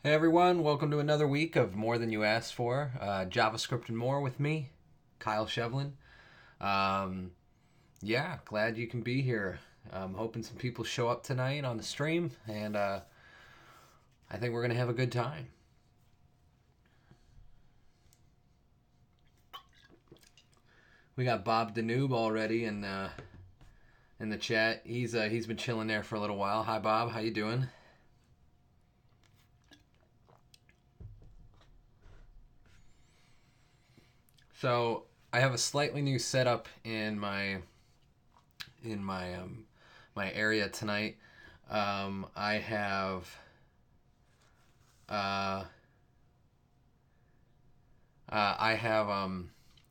Hey everyone, welcome to another week of More Than You Asked For, JavaScript and More with me, Kyle Shevlin. Glad you can be here. I'm hoping some people show up tonight on the stream, and I think we're going to have a good time. We got Bob the Noob already in the chat. He's been chilling there for a little while. Hi Bob, how you doing? So I have a slightly new setup in my my area tonight. I have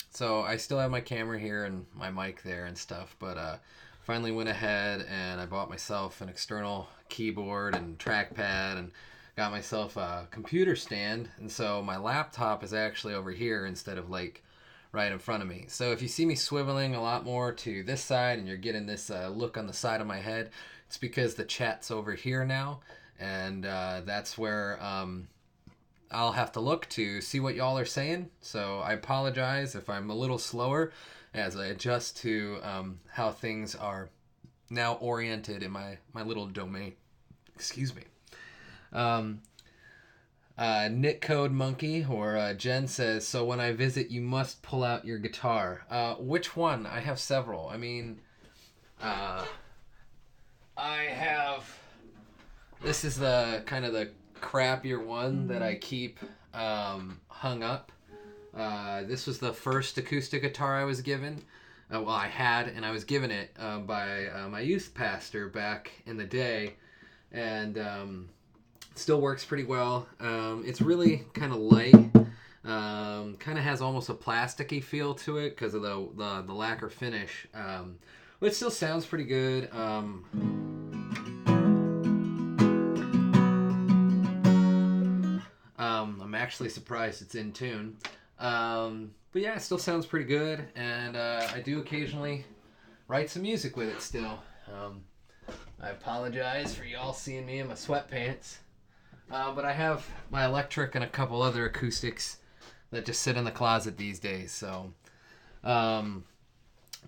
so I still have my camera here and my mic there and stuff, but finally went ahead and I bought myself an external keyboard and trackpad and got myself a computer stand, and so my laptop is actually over here instead of like right in front of me. So if you see me swiveling a lot more to this side and you're getting this look on the side of my head, it's because the chat's over here now, and that's where I'll have to look to see what y'all are saying. So I apologize if I'm a little slower as I adjust to how things are now oriented in my little domain. Excuse me. Knit Code Monkey or Jen says, so when I visit, you must pull out your guitar. Which one? I have several. I mean, I have... This is the kind of the crappier one that I keep hung up. This was the first acoustic guitar I was given. I had, and I was given it by my youth pastor back in the day. And... still works pretty well. It's really kind of light. Kind of has almost a plasticky feel to it because of the lacquer finish. But it still sounds pretty good. I'm actually surprised it's in tune. But yeah, it still sounds pretty good. And I do occasionally write some music with it still. I apologize for y'all seeing me in my sweatpants. But I have my electric and a couple other acoustics that just sit in the closet these days. So, but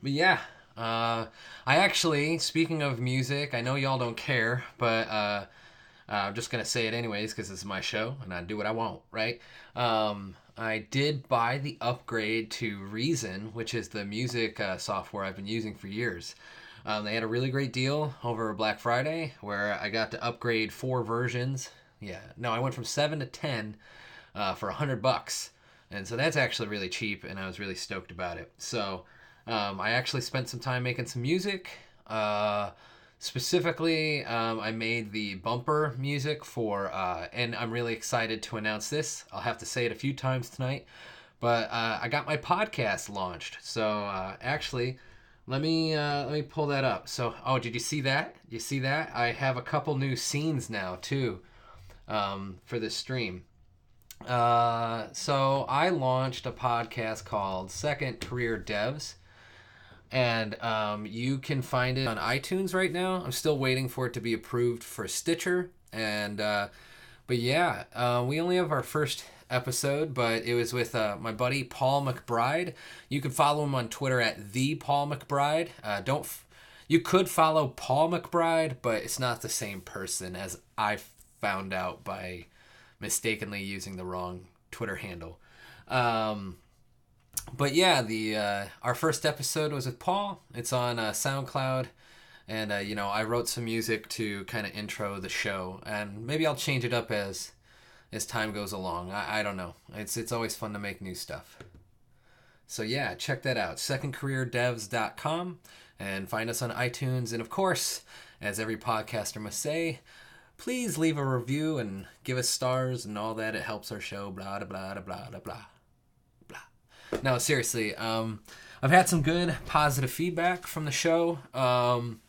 yeah, I actually, speaking of music, I know y'all don't care, but I'm just going to say it anyways because it's my show and I do what I want, right? I did buy the upgrade to Reason, which is the music software I've been using for years. They had a really great deal over Black Friday where I got to upgrade 4 versions. Yeah, no, I went from 7 to 10 for $100, and so that's actually really cheap, and I was really stoked about it. So I actually spent some time making some music. Specifically, I made the bumper music for, and I'm really excited to announce this. I'll have to say it a few times tonight, but I got my podcast launched. So actually, let me pull that up. So, did you see that? You see that? I have a couple new scenes now too. For this stream. So I launched a podcast called Second Career Devs, and you can find it on iTunes right now. I'm still waiting for it to be approved for Stitcher, and but yeah, we only have our first episode, but it was with my buddy Paul McBride. You can follow him on Twitter at the Paul McBride. You could follow Paul McBride, but it's not the same person, as I found out by mistakenly using the wrong Twitter handle. But yeah, our first episode was with Paul. It's on SoundCloud, and I wrote some music to kind of intro the show, and maybe I'll change it up as time goes along. I don't know. It's always fun to make new stuff. So yeah, check that out. secondcareerdevs.com, and find us on iTunes, and of course, as every podcaster must say, please leave a review and give us stars and all that. It helps our show, blah, blah, blah, blah, blah, blah, blah. No, seriously, I've had some good positive feedback from the show. Some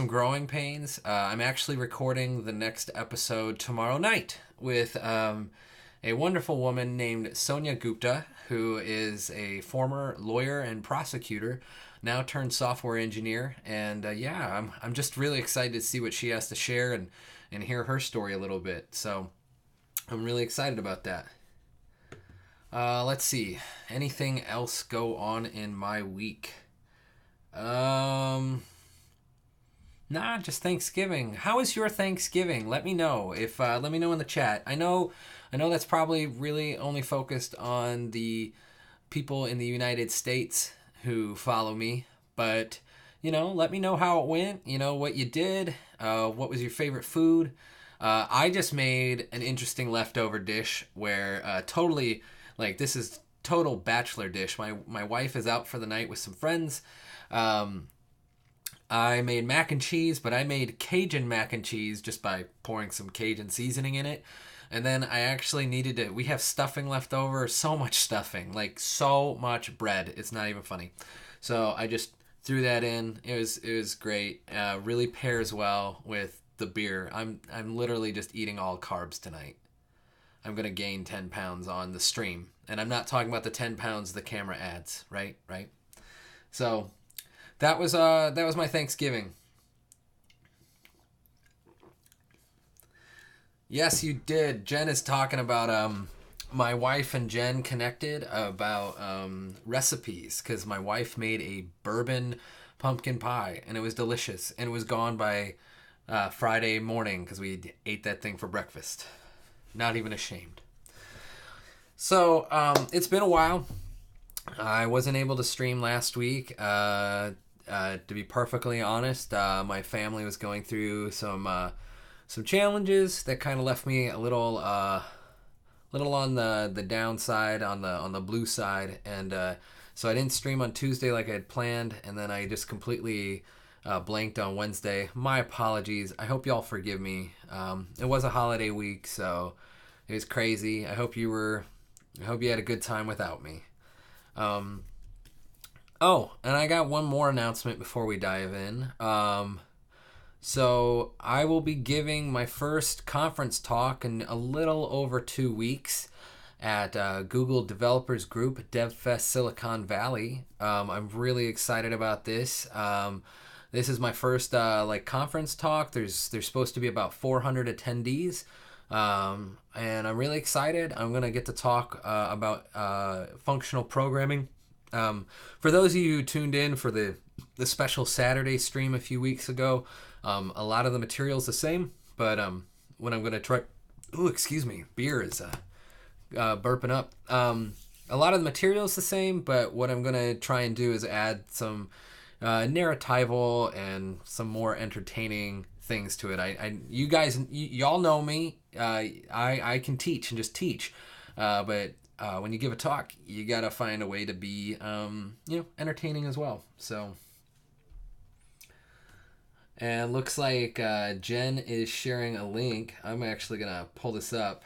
growing pains. I'm actually recording the next episode tomorrow night with a wonderful woman named Sonia Gupta, who is a former lawyer and prosecutor, now turned software engineer. And I'm just really excited to see what she has to share and hear her story a little bit. So I'm really excited about that. Let's see. Anything else go on in my week? Nah, just Thanksgiving. How was your Thanksgiving? Let me know. Let me know in the chat. I know that's probably really only focused on the people in the United States who follow me, but let me know how it went. What you did. What was your favorite food? I just made an interesting leftover dish where totally, like, this is total bachelor dish. My wife is out for the night with some friends. I made mac and cheese, but I made Cajun mac and cheese just by pouring some Cajun seasoning in it. And then I actually needed to, we have stuffing left over, so much stuffing, like so much bread. It's not even funny. So I just threw that in. It was great. Really pairs well with the beer. I'm literally just eating all carbs tonight. I'm going to gain 10 pounds on the stream. And I'm not talking about the 10 pounds the camera adds, right? So that was my Thanksgiving. Yes, you did. Jen is talking about my wife and Jen connected about recipes, because my wife made a bourbon pumpkin pie and it was delicious, and it was gone by Friday morning because we ate that thing for breakfast. Not even ashamed. So it's been a while. I wasn't able to stream last week. To be perfectly honest, my family was going through some challenges that kind of left me a little on the downside, on the blue side, and so I didn't stream on Tuesday like I had planned, and then I just completely blanked on Wednesday. My apologies. I hope y'all forgive me. It was a holiday week, so it was crazy. I hope you had a good time without me. Oh, and I got one more announcement before we dive in. So I will be giving my first conference talk in a little over 2 weeks at Google Developers Group DevFest Silicon Valley. I'm really excited about this. This is my first conference talk. There's supposed to be about 400 attendees, and I'm really excited. I'm gonna get to talk about functional programming. For those of you who tuned in for the special Saturday stream a few weeks ago, a lot of the material's the same, but what I'm gonna try, excuse me, beer is burping up. A lot of the material's the same, but what I'm gonna try and do is add some narratival and some more entertaining things to it. You guys, y'all know me. I can teach and just teach, but when you give a talk, you gotta find a way to be entertaining as well. So, and looks like Jen is sharing a link. I'm actually gonna pull this up.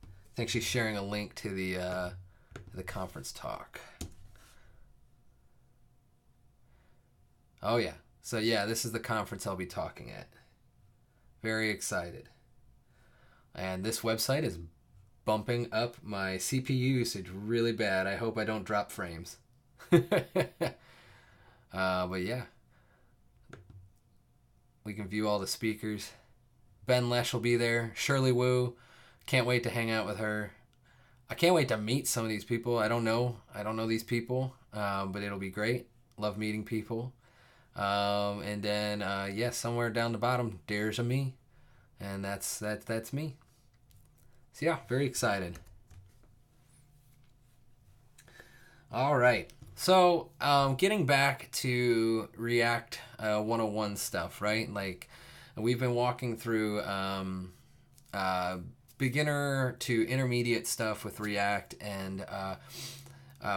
I think she's sharing a link to the conference talk. Oh yeah. So yeah, this is the conference I'll be talking at. Very excited. And this website is bumping up my CPU usage really bad. I hope I don't drop frames. But yeah. We can view all the speakers. Ben Lesh will be there. Shirley Wu. Can't wait to hang out with her. I can't wait to meet some of these people. I don't know these people, but it'll be great. Love meeting people. And then somewhere down the bottom, there's a me, and that's me. So yeah, very excited. All right. So getting back to React 101 stuff, right? Like, we've been walking through beginner to intermediate stuff with React, and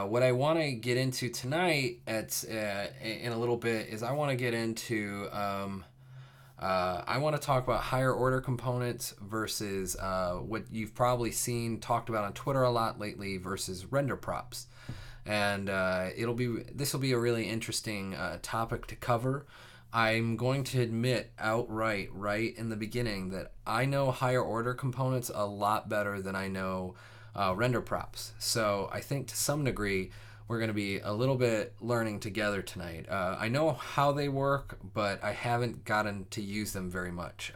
what I want to get into tonight in a little bit is I want to get into I want to talk about higher order components versus what you've probably seen talked about on Twitter a lot lately versus render props. And this will be a really interesting topic to cover. I'm going to admit outright, right in the beginning, that I know higher order components a lot better than I know render props. So I think to some degree we're going to be a little bit learning together tonight. I know how they work, but I haven't gotten to use them very much.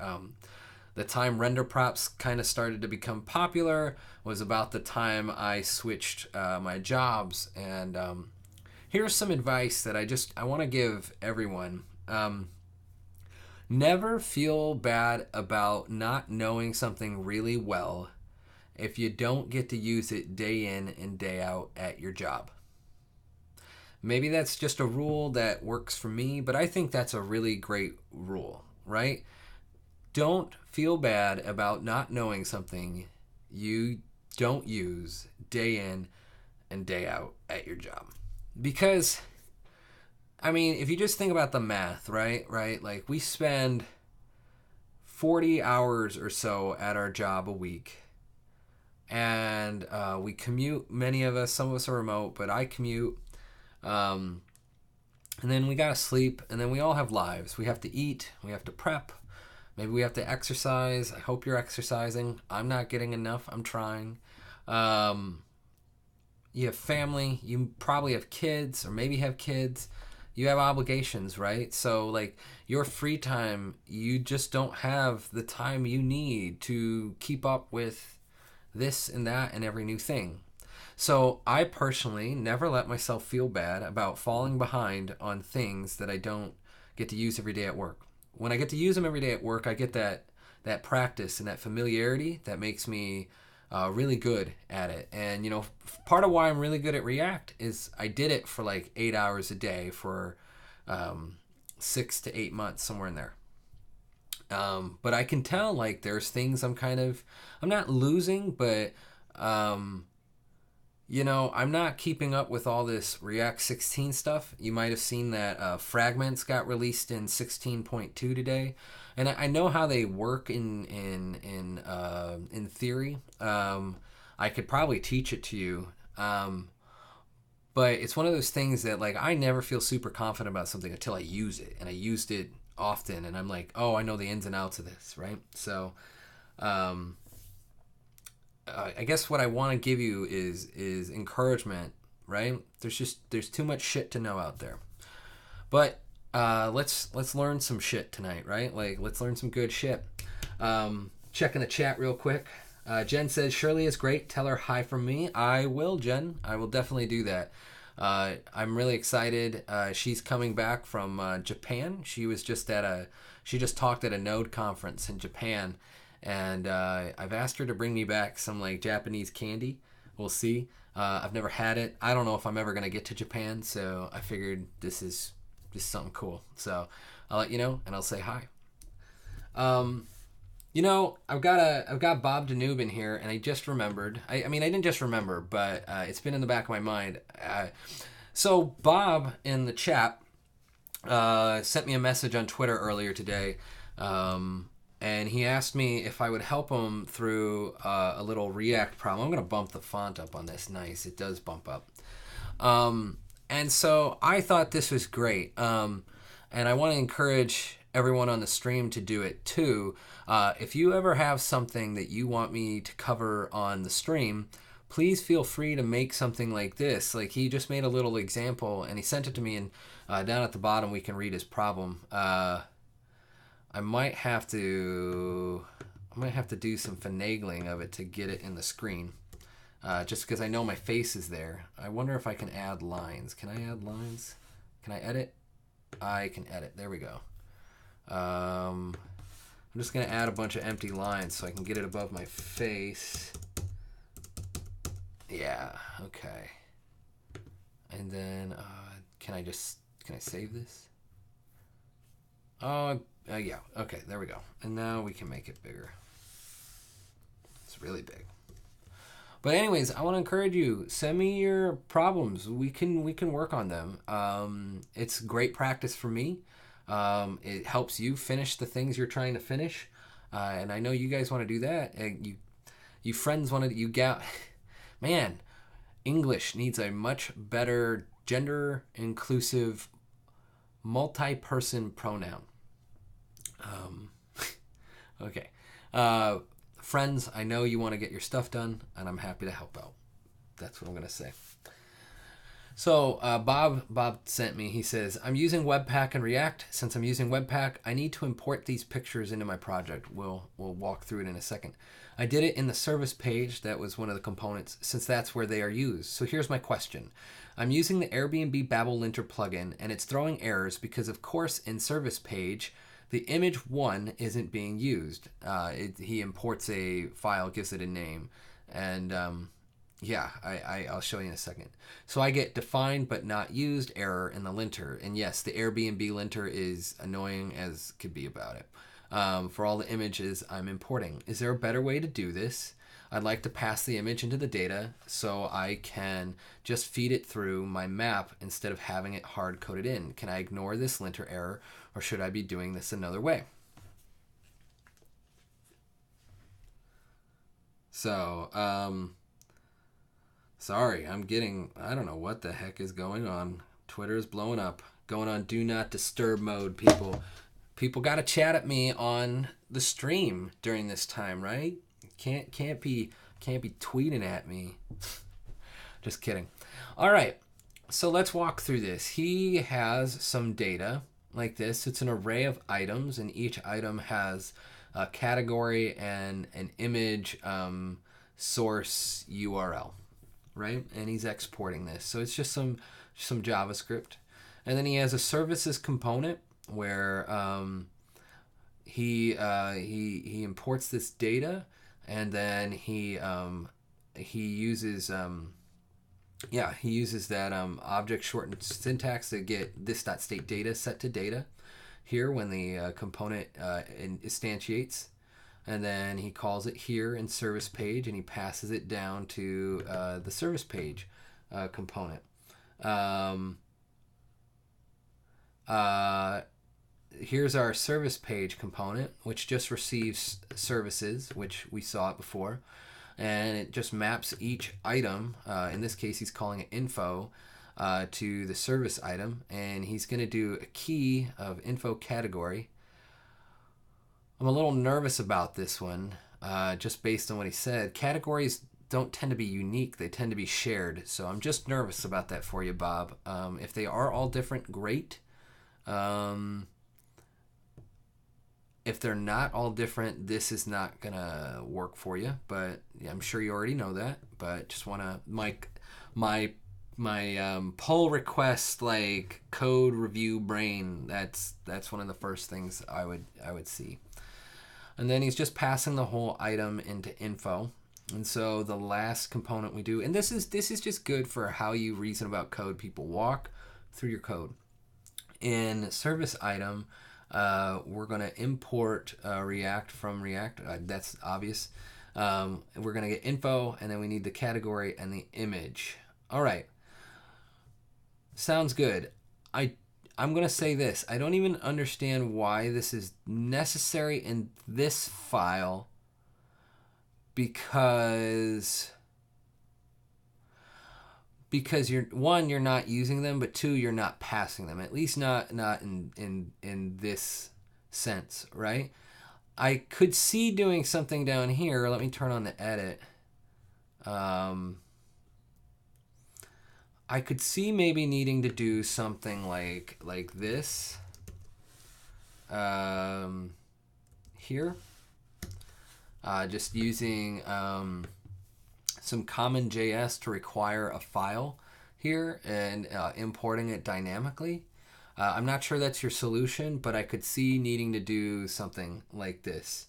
the time render props kind of started to become popular was about the time I switched my jobs. And here's some advice that I want to give everyone. Never feel bad about not knowing something really well if you don't get to use it day in and day out at your job. Maybe that's just a rule that works for me, but I think that's a really great rule, right? Don't feel bad about not knowing something you don't use day in and day out at your job. Because, I mean, if you just think about the math, right? Like, we spend 40 hours or so at our job a week. And we commute, many of us, some of us are remote, but I commute. And then we gotta sleep, and then we all have lives. We have to eat, we have to prep, maybe we have to exercise. I hope you're exercising. I'm not getting enough. I'm trying. You have family. You probably have kids, or maybe have kids. You have obligations, right? So, like, your free time, you just don't have the time you need to keep up with this and that and every new thing. So I personally never let myself feel bad about falling behind on things that I don't get to use every day at work. When I get to use them every day at work, I get that practice and that familiarity that makes me really good at it. And, you know, part of why I'm really good at React is I did it for like 8 hours a day for 6 to 8 months, somewhere in there. But I can tell, like, there's things I'm not losing, but you know, I'm not keeping up with all this React 16 stuff. You might have seen that fragments got released in 16.2 today, and I know how they work in theory. I could probably teach it to you, but it's one of those things that, like, I never feel super confident about something until I use it, and I used it often, and I'm like, oh, I know the ins and outs of this, right? So I guess what I want to give you is encouragement, right? There's too much shit to know out there. But let's learn some shit tonight, right? Like, let's learn some good shit. Checking the chat real quick. Jen says, Shirley is great. Tell her hi from me. I will, Jen. I will definitely do that. I'm really excited. She's coming back from Japan. She just talked at a Node conference in Japan. And I've asked her to bring me back some, like, Japanese candy. We'll see. I've never had it. I don't know if I'm ever going to get to Japan, so I figured this is just something cool. So I'll let you know, and I'll say hi. You know, I've got Bob Danube in here, and I just remembered. I mean, I didn't just remember, but it's been in the back of my mind. So Bob in the chat sent me a message on Twitter earlier today, and he asked me if I would help him through a little React problem. I'm going to bump the font up on this. Nice. It does bump up. And so I thought this was great. And I want to encourage everyone on the stream to do it too. If you ever have something that you want me to cover on the stream, please feel free to make something like this. Like, he just made a little example, and he sent it to me, and down at the bottom we can read his problem. I might have to do some finagling of it to get it in the screen, just because I know my face is there. I wonder if I can add lines. Can I add lines? Can I edit? I can edit. There we go. I'm just going to add a bunch of empty lines so I can get it above my face. Yeah, okay. And then, can I save this? Yeah, okay, there we go. And now we can make it bigger. It's really big. But anyways, I want to encourage you, send me your problems. We can work on them. It's great practice for me. It helps you finish the things you're trying to finish. And I know you guys want to do that. You friends want to, man, English needs a much better gender inclusive multi-person pronoun. Okay. Friends, I know you want to get your stuff done, and I'm happy to help out. That's what I'm going to say. So Bob sent me. He says, I'm using Webpack and React. Since I'm using Webpack, I need to import these pictures into my project. We'll walk through it in a second. I did it in the service page. That was one of the components, since that's where they are used. So here's my question. I'm using the Airbnb Babel linter plugin, and it's throwing errors because, of course, in service page, the image 1 isn't being used. He imports a file, gives it a name, and yeah, I'll show you in a second. So I get defined but not used error in the linter. And yes, the Airbnb linter is annoying as could be about it. For all the images I'm importing. Is there a better way to do this? I'd like to pass the image into the data so I can just feed it through my map instead of having it hard-coded in. Can I ignore this linter error, or should I be doing this another way? So, sorry, I don't know what the heck is going on. Twitter is blowing up. Going on do not disturb mode, people. People got to chat at me on the stream during this time, right? Can't be tweeting at me. Just kidding. All right, so let's walk through this. He has some data like this. It's an array of items, and each item has a category and an image source URL, right? And he's exporting this. So it's just some JavaScript. And then he has a services component where he imports this data, and then he uses that object shortened syntax to get this.state data set to data here when the component instantiates. And then he calls it here in service page, and he passes it down to the service page component. Here's our service page component, which just receives services, which we saw it before. And it just maps each item. In this case, he's calling it info to the service item. And he's going to do a key of info category. I'm a little nervous about this one, just based on what he said. Categories don't tend to be unique. They tend to be shared. So I'm just nervous about that for you, Bob. If they are all different, great. If they're not all different, this is not going to work for you. But I'm sure you already know that. But just want to... My pull request, like code review brain, that's one of the first things I would see. And then he's just passing the whole item into info. And so the last component we do, and this is just good for how you reason about code. People walk through your code. In service item, we're going to import React from React. That's obvious. We're going to get info, and then we need the category and the image. All right. Sounds good. I'm going to say this. I don't even understand why this is necessary in this file, because you're not using them, but two, you're not passing them, at least not in this sense, right? I could see doing something down here. Let me turn on the edit. I could see maybe needing to do something like this here. Just using some common JS to require a file here and importing it dynamically. I'm not sure that's your solution, but I could see needing to do something like this.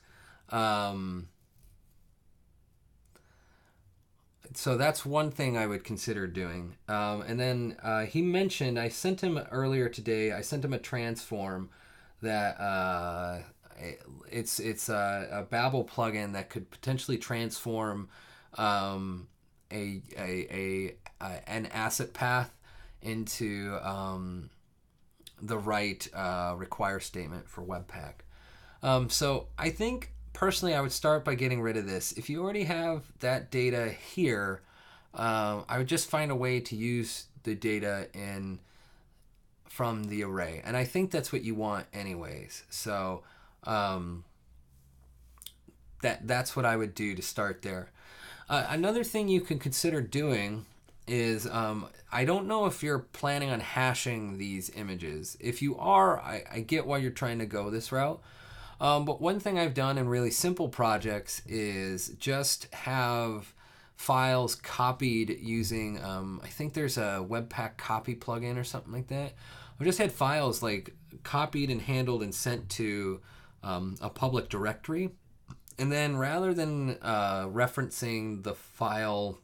So that's one thing I would consider doing. And then he mentioned, I sent him earlier today, I sent him a transform that it's a Babel plugin that could potentially transform an asset path into the right require statement for Webpack. So I think personally I would start by getting rid of this. If you already have that data here, I would just find a way to use the data from the array. And I think that's what you want anyways. So that's what I would do to start there. Another thing you can consider doing is I don't know if you're planning on hashing these images. If you are, I get why you're trying to go this route. But one thing I've done in really simple projects is just have files copied using, I think there's a Webpack copy plugin or something like that. I've just had files like copied and handled and sent to a public directory. And then rather than referencing the file,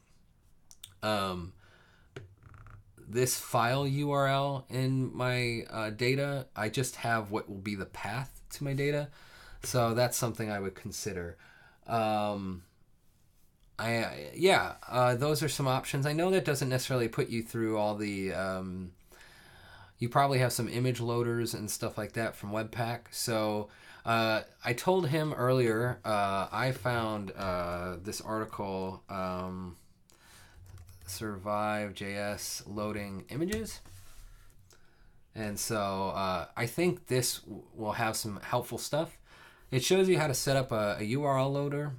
this file URL in my data, I just have what will be the path to my data. So that's something I would consider. Those are some options. I know that doesn't necessarily put you through all the. You probably have some image loaders and stuff like that from Webpack. So I told him earlier I found this article, survivejs loading images. And so I think this will have some helpful stuff. It shows you how to set up a URL loader,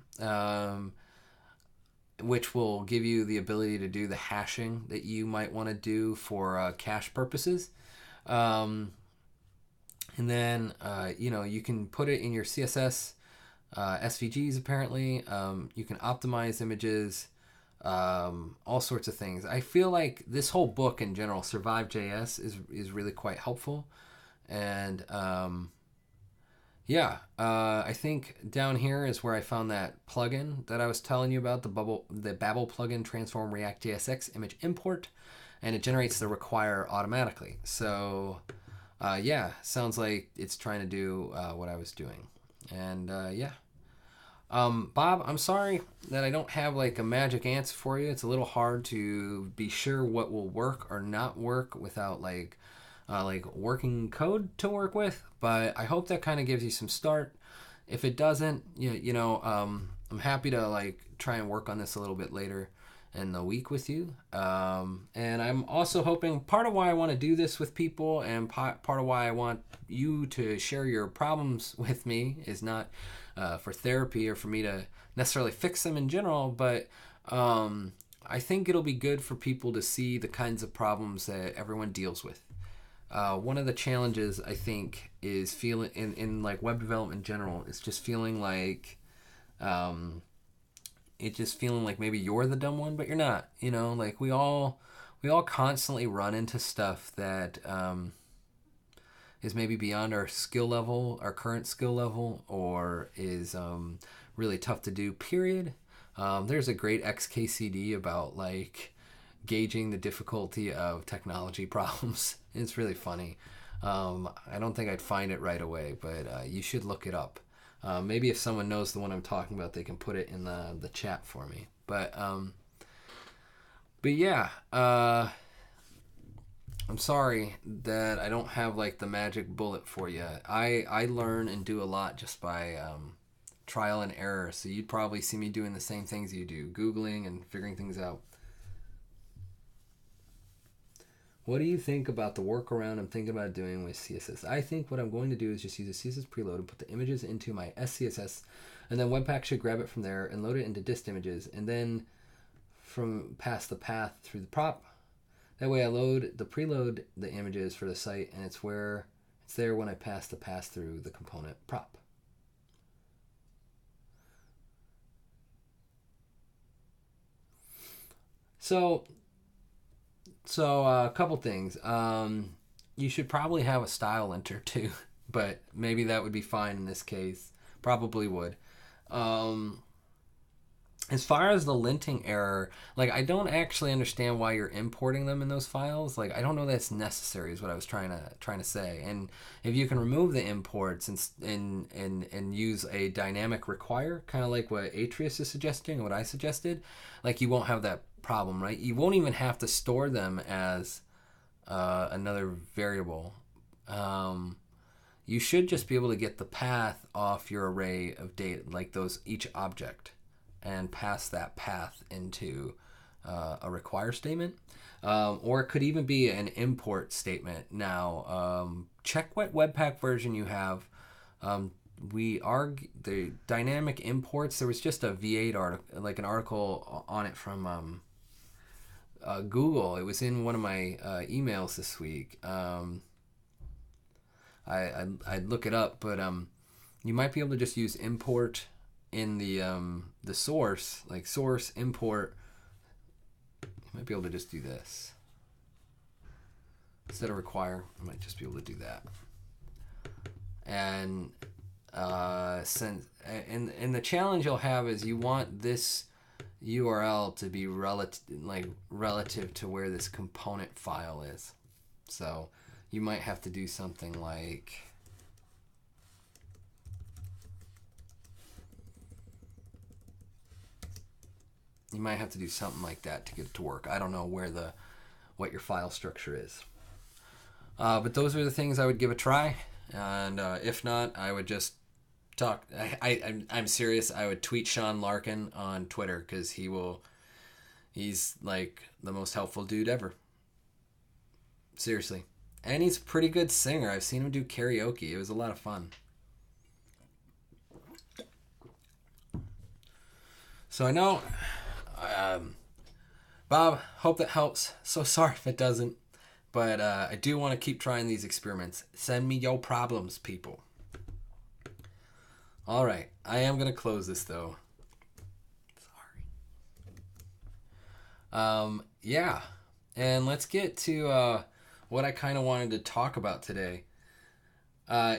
which will give you the ability to do the hashing that you might want to do for cache purposes. And then, you can put it in your CSS, SVGs apparently. You can optimize images, all sorts of things. I feel like this whole book in general, survivejs, is really quite helpful. And I think down here is where I found that plugin that I was telling you about, the Babel plugin transform React JSX image import, and it generates the require automatically. So sounds like it's trying to do what I was doing. And Bob, I'm sorry that I don't have like a magic answer for you. It's a little hard to be sure what will work or not work without like working code to work with, but I hope that kind of gives you some start. If it doesn't, I'm happy to like try and work on this a little bit later in the week with you. And I'm also hoping part of why I want to do this with people and part of why I want you to share your problems with me is not for therapy or for me to necessarily fix them in general, but I think it'll be good for people to see the kinds of problems that everyone deals with. One of the challenges I think is feeling in like web development in general is just feeling like maybe you're the dumb one, but you're not. Like we all constantly run into stuff that is maybe beyond our skill level, our current skill level, or is really tough to do. Period. There's a great XKCD about like gauging the difficulty of technology problems. It's really funny. I don't think I'd find it right away, but you should look it up. Maybe if someone knows the one I'm talking about, they can put it in the chat for me. But I'm sorry that I don't have like the magic bullet for you. I learn and do a lot just by trial and error. So you'd probably see me doing the same things you do, Googling and figuring things out. What do you think about the workaround I'm thinking about doing with CSS? I think what I'm going to do is just use a CSS preload and put the images into my SCSS, and then Webpack should grab it from there and load it into dist images, and then from past the path through the prop. That way I preload the images for the site, and it's there when I pass the pass through the component prop. So a couple things. You should probably have a style linter too, but maybe that would be fine in this case. Probably would. As far as the linting error, like I don't actually understand why you're importing them in those files. Like I don't know that's necessary is what I was trying to say. And if you can remove the imports and use a dynamic require, kind of like what Atreus is suggesting and what I suggested, like you won't have that problem, right? You won't even have to store them as another variable. You should just be able to get the path off your array of data, like each object, and pass that path into a require statement. Or it could even be an import statement. Now, check what Webpack version you have. The dynamic imports, there was just a V8 article, like an article on it from Google. It was in one of my emails this week. I'd look it up, but you might be able to just use import in the source, like source import. You might be able to just do this instead of require. I might just be able to do that. And since and the challenge you'll have is you want this URL to be relative to where this component file is. So you might have to do something like that to get it to work. I don't know what your file structure is. But those are the things I would give a try. And if not, I would just talk. I'm serious. I would tweet Sean Larkin on Twitter because he's like the most helpful dude ever. Seriously. And he's a pretty good singer. I've seen him do karaoke. It was a lot of fun. So I know, Bob, hope that helps. So sorry if it doesn't. But I do want to keep trying these experiments. Send me your problems, people. All right. I am going to close this, though. Sorry. Yeah. And let's get to what I kind of wanted to talk about today.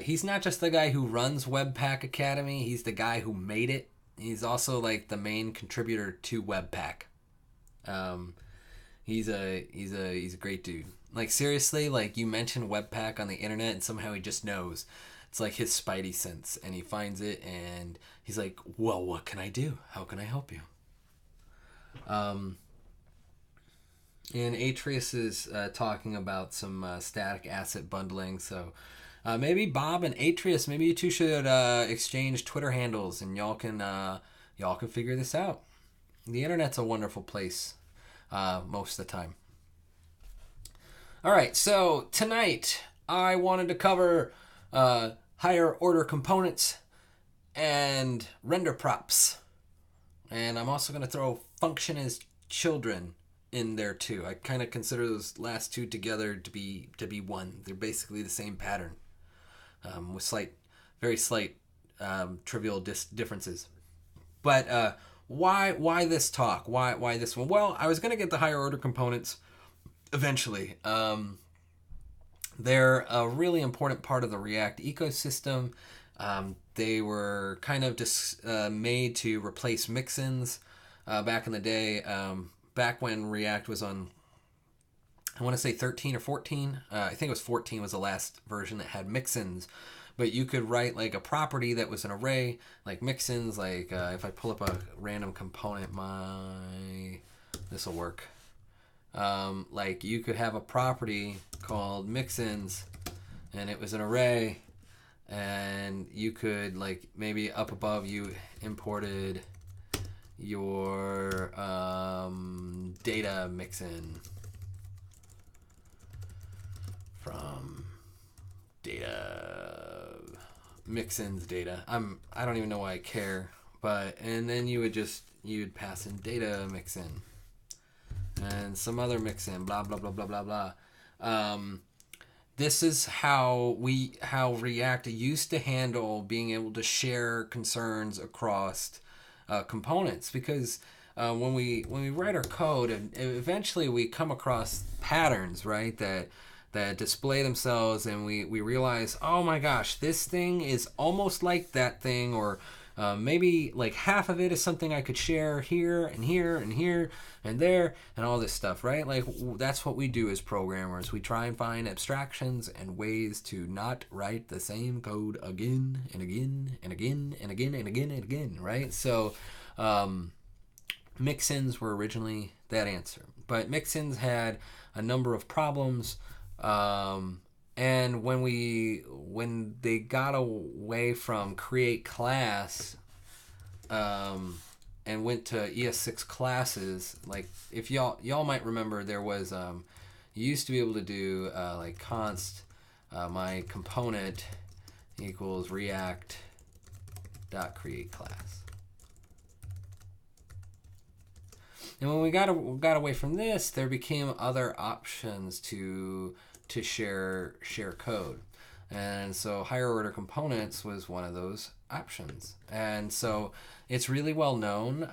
He's not just the guy who runs Webpack Academy. He's the guy who made it. He's also like the main contributor to Webpack. He's a great dude. Like seriously, like you mention Webpack on the internet and somehow he just knows. It's like his spidey sense and he finds it and he's like, well, what can I do? How can I help you? And Atreus is talking about some static asset bundling. So maybe Bob and Atreus, maybe you two should exchange Twitter handles and y'all can figure this out. The internet's a wonderful place most of the time. All right, so tonight I wanted to cover higher order components and render props. And I'm also going to throw function as children in there too. I kind of consider those last two together to be one. They're basically the same pattern with very slight trivial differences. But why this talk? Why this one? Well, I was going to get the higher order components eventually. They're a really important part of the React ecosystem. They were kind of just made to replace mixins back in the day. Back when React was on, I want to say 13 or 14. I think it was 14 was the last version that had mixins. But you could write like a property that was an array, like mixins. Like if I pull up a random component, this will work. Like you could have a property called mixins, and it was an array, and you could like maybe up above you imported your data mixin from data mixins data. I don't even know why I care, and then you'd pass in data mixin and some other mixin, blah blah blah blah blah blah. This is how React used to handle being able to share concerns across components, because when we write our code and eventually we come across patterns, right, that display themselves, and we realize, oh my gosh, this thing is almost like that thing, or maybe like half of it is something I could share here and here and here and there and all this stuff, right? Like that's what we do as programmers. We try and find abstractions and ways to not write the same code again and again and again and again and again and again, right? So mixins were originally that answer, but mixins had a number of problems. And when they got away from create class, and went to ES6 classes, like if y'all might remember, there was you used to be able to do like const my component equals react dot create class. And when we got away from this, there became other options to share code. And so higher order components was one of those options. And so it's really well known.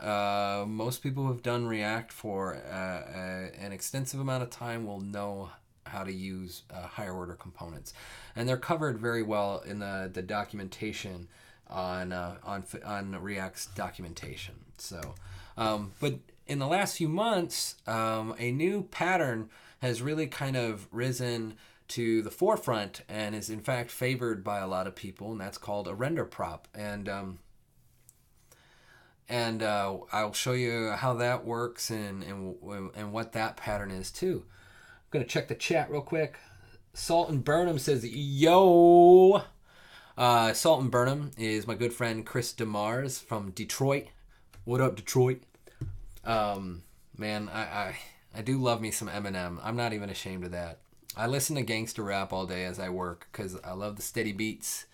Most people who have done React for an extensive amount of time will know how to use higher order components. And they're covered very well in the documentation on React's documentation. So, but in the last few months, a new pattern has really kind of risen to the forefront and is in fact favored by a lot of people, and that's called a render prop. And I'll show you how that works and what that pattern is too. I'm gonna check the chat real quick. Salt and Burnham says, "Yo." Salt and Burnham is my good friend Chris DeMars from Detroit. What up, Detroit? Man, I do love me some Eminem. I'm not even ashamed of that. I listen to gangster rap all day as I work because I love the steady beats.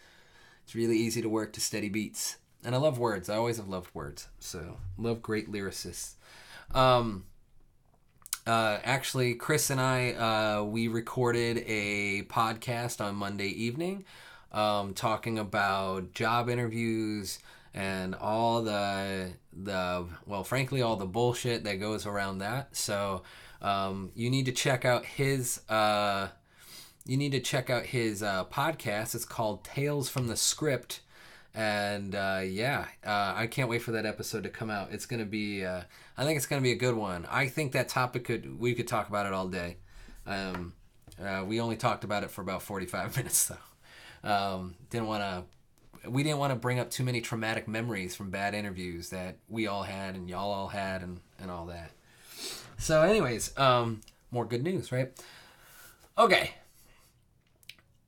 It's really easy to work to steady beats. And I love words. I always have loved words. So, love great lyricists. Actually, Chris and I, we recorded a podcast on Monday evening talking about job interviews and all frankly, all the bullshit that goes around that. So, you need to check out his podcast. It's called Tales from the Script. And I can't wait for that episode to come out. It's gonna be, I think it's gonna be a good one. I think that topic we could talk about it all day. We only talked about it for about 45 minutes though. We didn't want to bring up too many traumatic memories from bad interviews that we all had and y'all all had and all that. So anyways, more good news, right? Okay.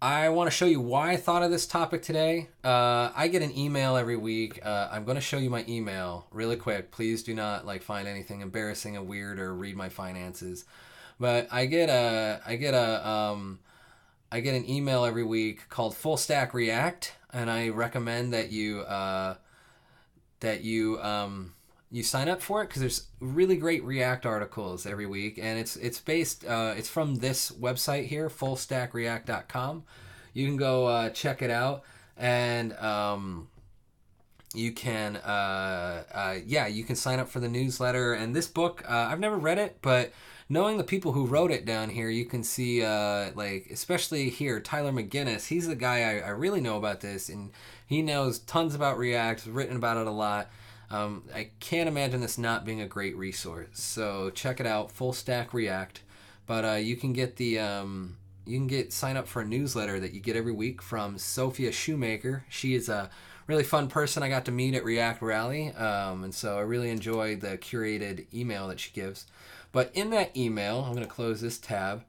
I want to show you why I thought of this topic today. I get an email every week. I'm going to show you my email really quick. Please do not find anything embarrassing or weird or read my finances. But I get an email every week called Full Stack React, and I recommend that you sign up for it because there's really great React articles every week, and it's based it's from this website here, fullstackreact.com. You can go check it out, and you can sign up for the newsletter. And this book, I've never read it, but knowing the people who wrote it down here, you can see especially here, Tyler McGinnis. He's the guy I really know about this, and he knows tons about React. He's written about it a lot. I can't imagine this not being a great resource. So check it out, Full Stack React. But you can sign up for a newsletter that you get every week from Sophia Shoemaker. She is a really fun person I got to meet at React Rally, and so I really enjoy the curated email that she gives. But in that email, I'm going to close this tab.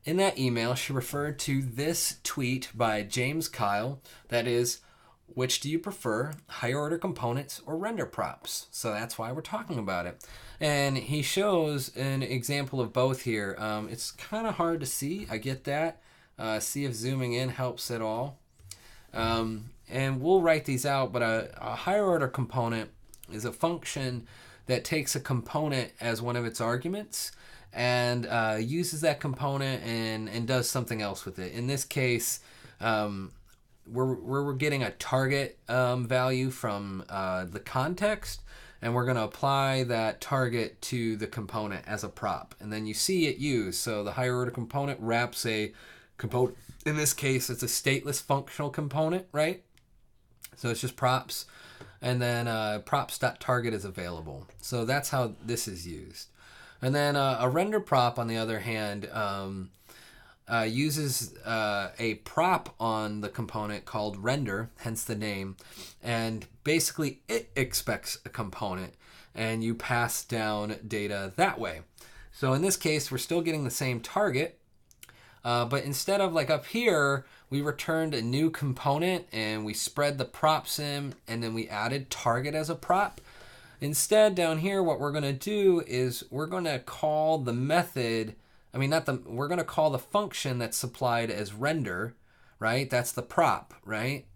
In that email, she referred to this tweet by James Kyle that is, which do you prefer, higher order components or render props? So that's why we're talking about it. And he shows an example of both here. It's kind of hard to see. I get that. See if zooming in helps at all. And we'll write these out, but a higher order component is a function that takes a component as one of its arguments and uses that component and does something else with it. In this case, we're getting a target value from the context, and we're going to apply that target to the component as a prop. And then you see it used. So the higher order component wraps a component. In this case, it's a stateless functional component, right? So it's just props. And then props.target is available. So that's how this is used. And then a render prop, on the other hand, uses a prop on the component called render, hence the name. And basically it expects a component, and you pass down data that way. So in this case, we're still getting the same target. But instead of up here, we returned a new component and we spread the props in, and then we added target as a prop. Instead, down here, what we're going to do is we're going to call the method, we're going to call the function that's supplied as render, right? That's the prop, right?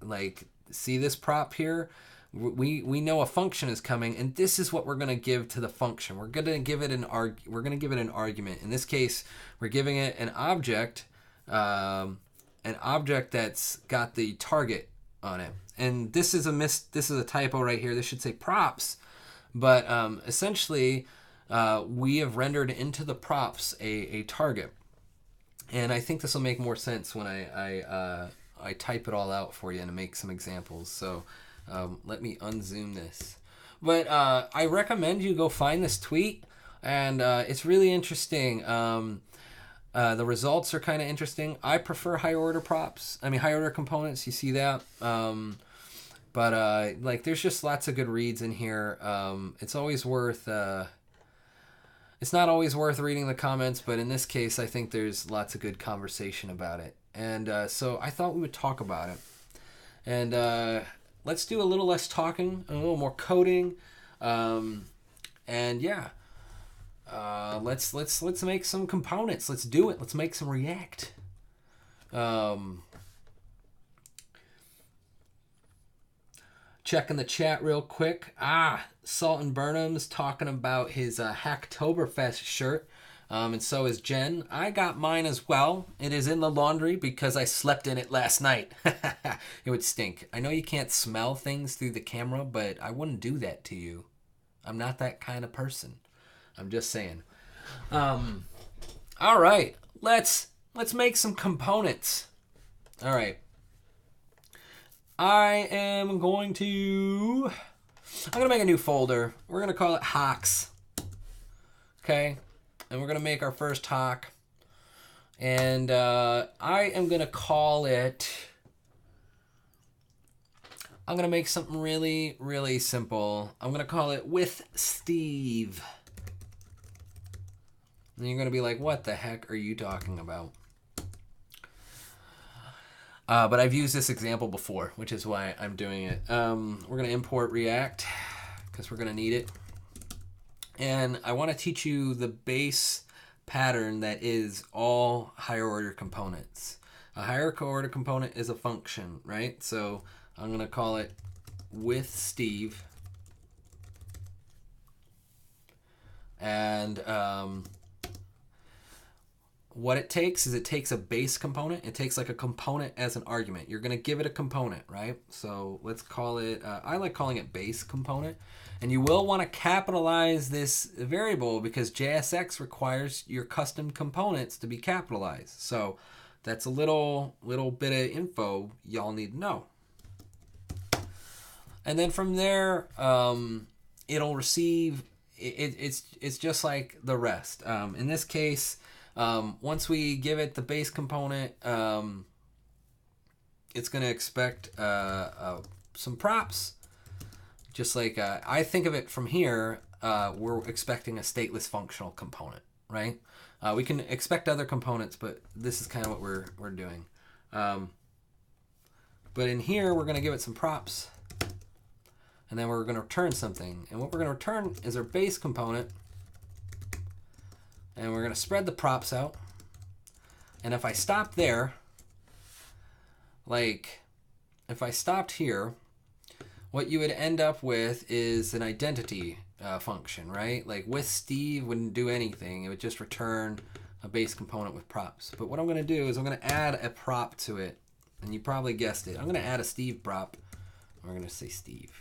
See this prop here? we know a function is coming, and this is what we're going to give to the function. We're going to give it an argument. In this case, we're giving it an object that's got the target on it. And this is a typo right here. This should say props, but essentially we have rendered into the props a target. And I think this will make more sense when I type it all out for you and make some examples. So let me unzoom this. But I recommend you go find this tweet, and it's really interesting. The results are kind of interesting. I prefer higher order components. You see that? But there's just lots of good reads in here. It's always worth. It's not always worth reading the comments, but in this case, I think there's lots of good conversation about it. And so I thought we would talk about it. And let's do a little less talking, a little more coding. And yeah, let's make some components. Let's do it. Let's make some React. Checking the chat real quick. Salt and Burnham's talking about his Hacktoberfest shirt. And so is Jen. I got mine as well. It is in the laundry because I slept in it last night. It would stink. I know you can't smell things through the camera, but I wouldn't do that to you. I'm not that kind of person. I'm just saying. All right. Let's make some components. All right. I'm going to make a new folder. We're going to call it Hawks. Okay? And we're going to make our first hawk. And I am going to call it... I'm going to make something really, really simple. I'm going to call it WithSteve. And you're going to be like, what the heck are you talking about? But I've used this example before, which is why I'm doing it. We're going to import React because we're going to need it. And I want to teach you the base pattern that is all higher order components. A higher order component is a function, right? So I'm going to call it WithSteve. And what it takes is a base component. It takes like a component as an argument. You're going to give it a component, right? So let's call it, I like calling it base component. And you will want to capitalize this variable because JSX requires your custom components to be capitalized. So that's a little bit of info y'all need to know. And then from there, it'll receive, it's just like the rest. In this case, once we give it the base component, it's going to expect some props. Just like I think of it from here, we're expecting a stateless functional component, right? We can expect other components, but this is kind of what we're doing. But in here, we're going to give it some props. And then we're going to return something. And what we're going to return is our base component. And we're going to spread the props out. And if I stop there, like if I stopped here, what you would end up with is an identity function, right? Like WithSteve wouldn't do anything. It would just return a base component with props. But what I'm going to do is I'm going to add a prop to it. And you probably guessed it. I'm going to add a Steve prop. We're going to say Steve.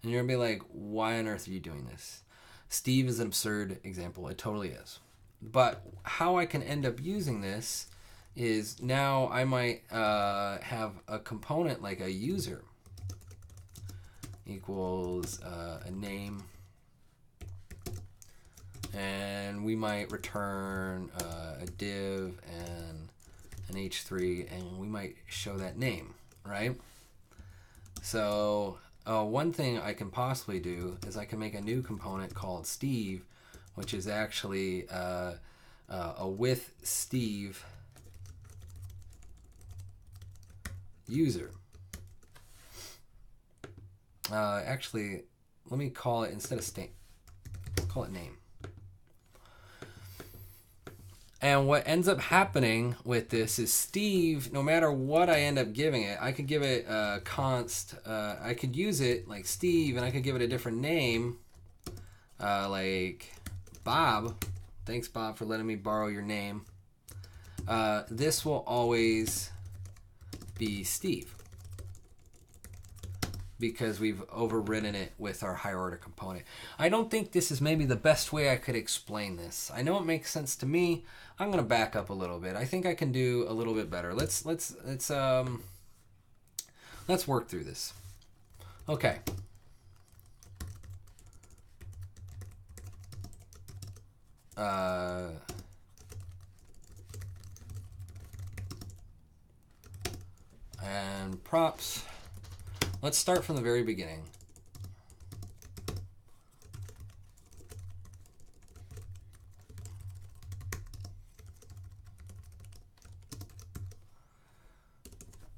And you're going to be like, why on earth are you doing this? Steve is an absurd example. It totally is. But how I can end up using this is now I might have a component like a user equals a name. And we might return a div and an h3, and we might show that name, right? So one thing I can possibly do is I can make a new component called Steve, which is actually a WithSteve user. Actually, let me call it, instead of call it name. And what ends up happening with this is Steve, no matter what I end up giving it, I could give it a const, I could use it like Steve, and I could give it a different name, like Bob. Thanks, Bob, for letting me borrow your name. This will always be Steve, because we've overridden it with our higher order component. I don't think this is maybe the best way I could explain this. I know it makes sense to me. I'm gonna back up a little bit. I think I can do a little bit better. Let's work through this. Okay. And props. Let's start from the very beginning.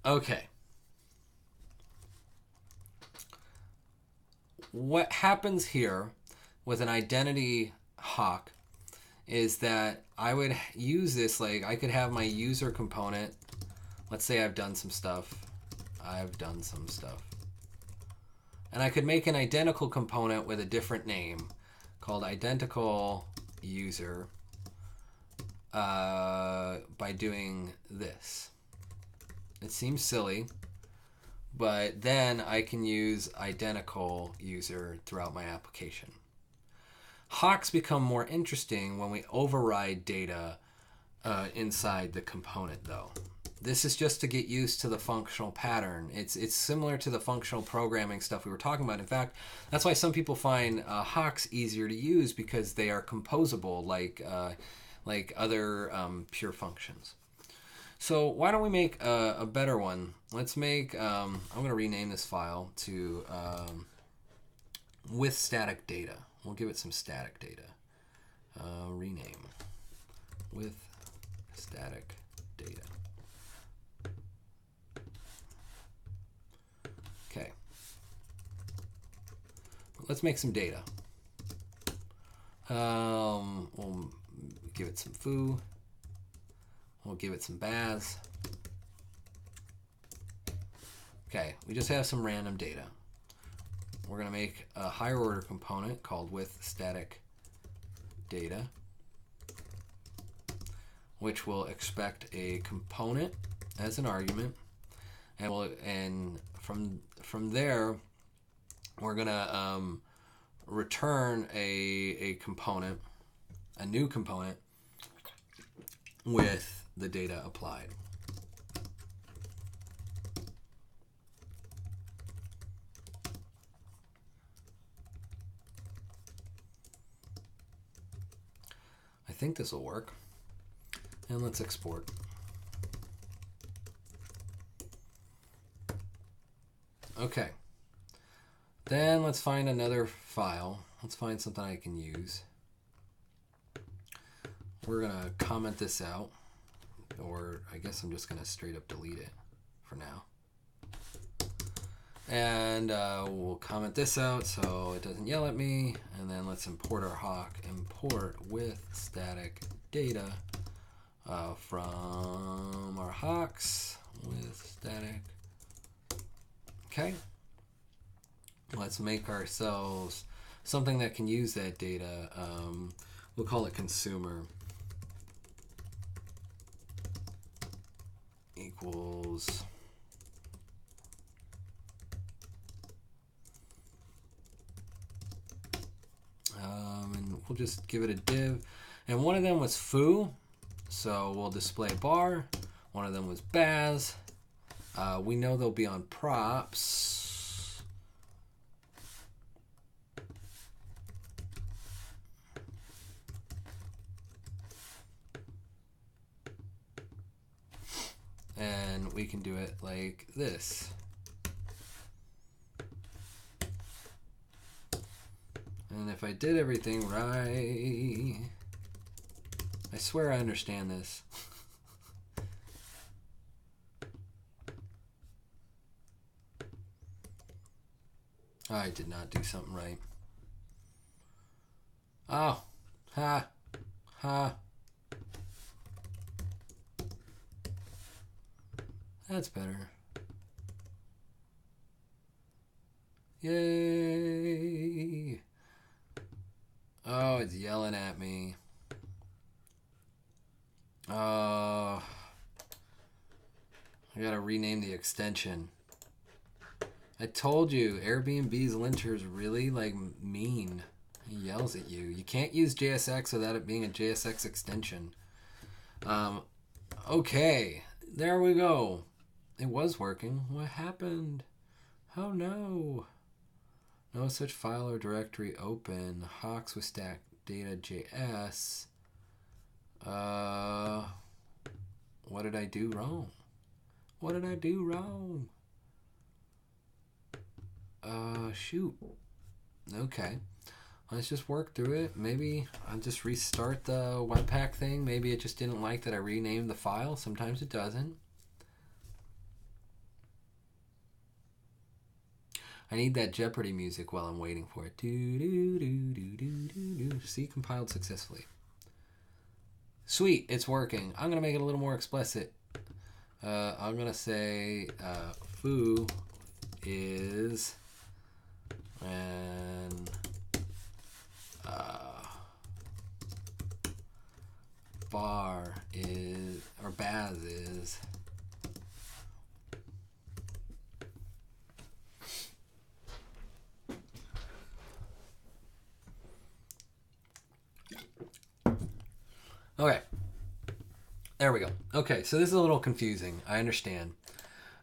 Okay. What happens here with an identity hawk is that I would use this, like I could have my user component. Let's say I've done some stuff. And I could make an identical component with a different name called identical user by doing this. It seems silly, but then I can use identical user throughout my application. Hawks become more interesting when we override data inside the component, though. This is just to get used to the functional pattern. It's similar to the functional programming stuff we were talking about. In fact, that's why some people find hawks easier to use, because they are composable like other pure functions. So why don't we make a better one? Let's make, I'm going to rename this file to WithStaticData. We'll give it some static data. Rename WithStaticData. Okay. Let's make some data. We'll give it some foo. We'll give it some baths. Okay, we just have some random data. We're going to make a higher order component called WithStaticData, which will expect a component as an argument, and from there we're going to return a component, a new component with the data applied. I think this will work. And let's export. Okay. Then let's find another file. Let's find something I can use. We're going to comment this out. Or I guess I'm just going to straight up delete it for now. And we'll comment this out so it doesn't yell at me. And then let's import our hawk. Import WithStaticData from our hawks. WithStatic. Okay. Let's make ourselves something that can use that data. We'll call it consumer. Equals and we'll just give it a div, and one of them was foo, so we'll display bar. One of them was baz. We know they'll be on props. And we can do it like this. And if I did everything right, I swear I understand this. I did not do something right. Oh, ha, ha. That's better. Yay! Oh, it's yelling at me. I gotta rename the extension. I told you, Airbnb's linter is really, like, mean. He yells at you. You can't use JSX without it being a JSX extension. Okay, there we go. It was working. What happened? Oh no. No such file or directory open. Hawks with stack data JS. What did I do wrong? What did I do wrong? Shoot. Okay. Let's just work through it. Maybe I'll just restart the Webpack thing. Maybe it just didn't like that I renamed the file. Sometimes it doesn't. I need that Jeopardy music while I'm waiting for it. See, compiled successfully. Sweet, it's working. I'm going to make it a little more explicit. I'm going to say foo is and bar is, or baz is okay. There we go. Okay, so this is a little confusing. I understand.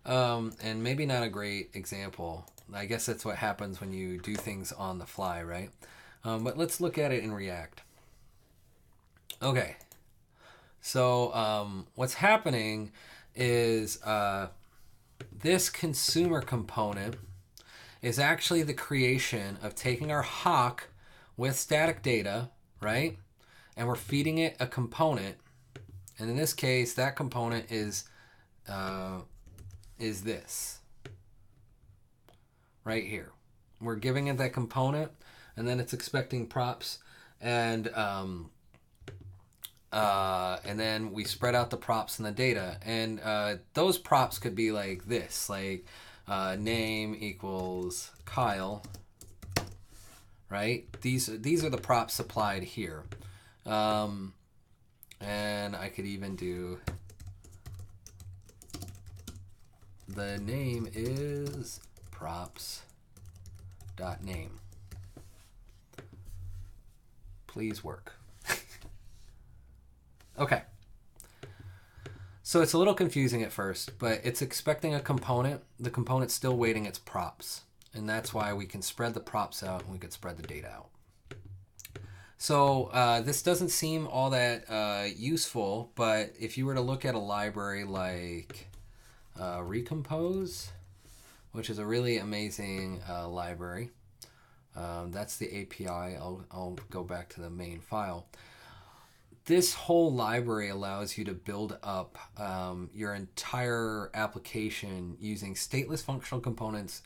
And maybe not a great example. I guess that's what happens when you do things on the fly, right? But let's look at it in React. Okay. So what's happening is this consumer component is actually the creation of taking our hawk with static data, right? And we're feeding it a component. And in this case, that component is this right here. We're giving it that component, and then it's expecting props, and then we spread out the props in the data, and those props could be like this, like name equals Kyle, right? These are the props supplied here. And I could even do the name is props.name. Please work. Okay. So it's a little confusing at first, but it's expecting a component. The component's still waiting its props. And that's why we can spread the props out and we can spread the data out. So this doesn't seem all that useful, but if you were to look at a library like Recompose, which is a really amazing library, that's the API. I'll go back to the main file. This whole library allows you to build up your entire application using stateless functional components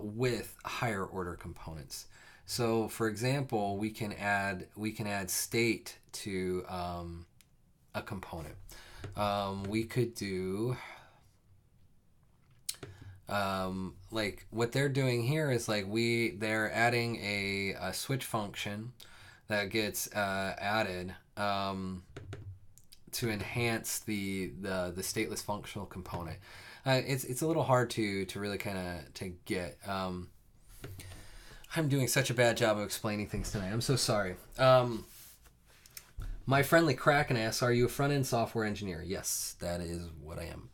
with higher order components. So, for example, we can add state to a component. We could do like what they're doing here is like they're adding a switch function that gets added to enhance the stateless functional component. It's a little hard to really kind of to get. I'm doing such a bad job of explaining things tonight. I'm so sorry. My friendly Kraken asks, are you a front-end software engineer? Yes, that is what I am.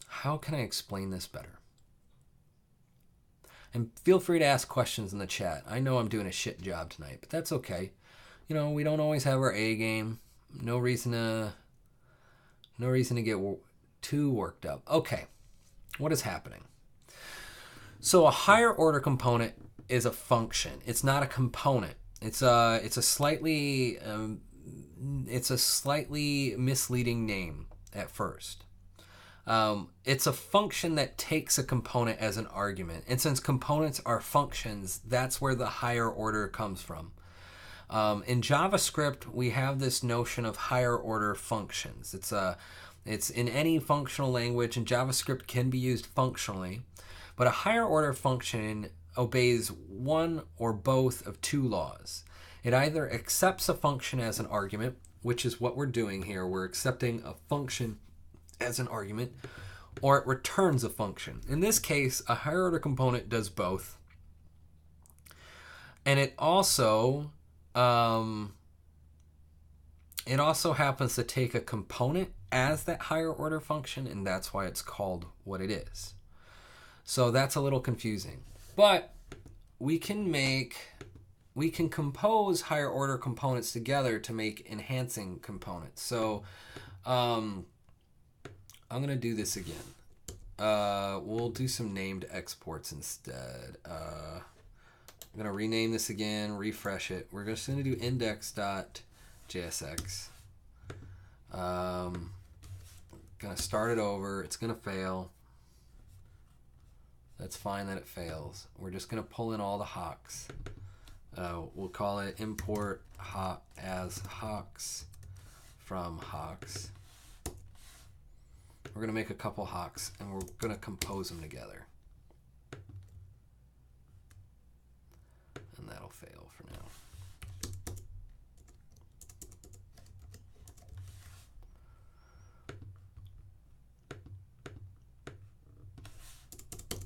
How can I explain this better? And feel free to ask questions in the chat. I know I'm doing a shit job tonight, but that's okay. You know, we don't always have our A game. No reason to get too worked up. Okay, what is happening? So a higher order component is a function. It's not a component. It's a slightly misleading name at first. It's a function that takes a component as an argument. And since components are functions, that's where the higher order comes from. In JavaScript, we have this notion of higher order functions. It's in any functional language, and JavaScript can be used functionally. But a higher order function obeys one or both of two laws. It either accepts a function as an argument, which is what we're doing here. We're accepting a function as an argument, or it returns a function. In this case, a higher order component does both. And it also happens to take a component as that higher order function, and that's why it's called what it is. So that's a little confusing. But we can compose higher order components together to make enhancing components. So I'm going to do this again. We'll do some named exports instead. I'm going to rename this again, refresh it. We're just going to do index.jsx. Going to start it over. It's going to fail. That's fine that it fails. We're just going to pull in all the hawks. We'll call it import as hawks from hawks. We're going to make a couple hawks, and we're going to compose them together. And that'll fail for now.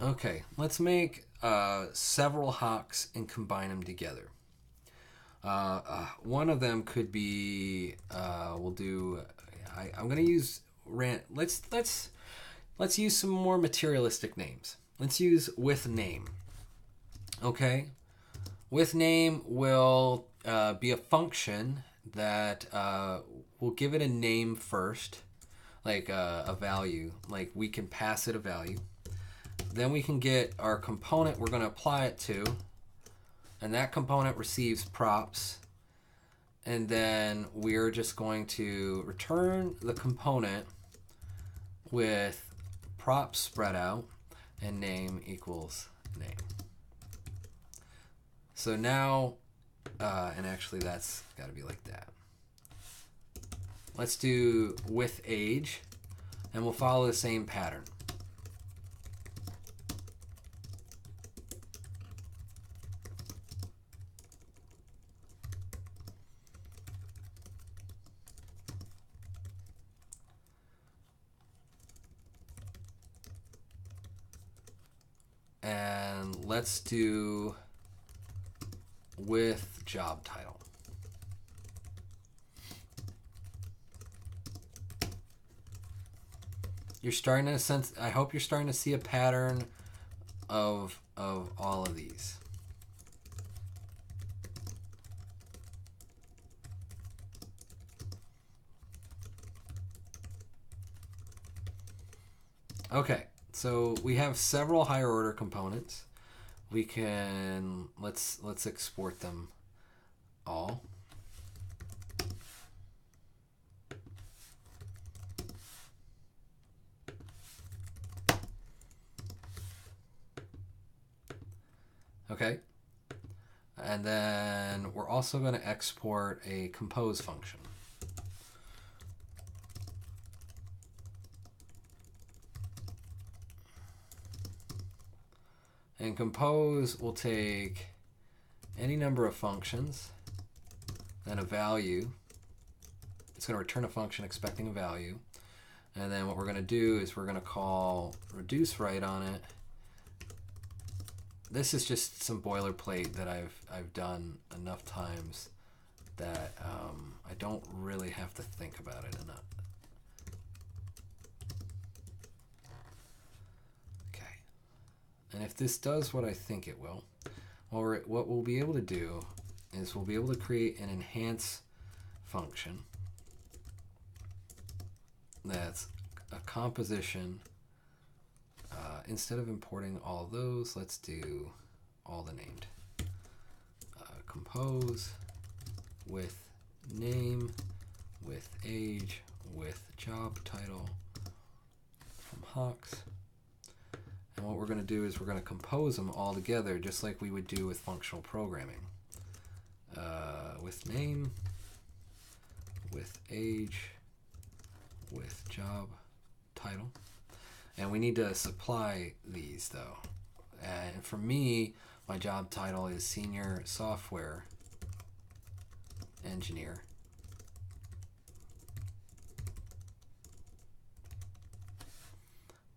Okay, let's make several hawks and combine them together. One of them could be we'll do. I'm going to use let's use some more materialistic names. Let's use with name. Okay, with name will be a function that we'll give it a name first, like a value. Like we can pass it a value. Then we can get our component we're going to apply it to, and that component receives props. And then we're just going to return the component with props spread out and name equals name. So now, and actually that's got to be like that. Let's do with age, and we'll follow the same pattern. And let's do with job title. You're starting to sense, I hope you're starting to see a pattern of all of these. Okay. So we have several higher order components. We can let's export them all. Okay. And then we're also going to export a compose function. And compose will take any number of functions, then a value. It's going to return a function expecting a value. And then what we're going to do is we're going to call reduce right on it. This is just some boilerplate that I've done enough times that I don't really have to think about it enough. And if this does what I think it will, what we'll be able to do is we'll be able to create an enhance function that's a composition. Instead of importing all those, let's do all the named. Compose with name, with age, with job title from hawks. And what we're going to do is we're going to compose them all together just like we would do with functional programming. With name, with age, with job title. And we need to supply these though. And for me, my job title is Senior Software Engineer.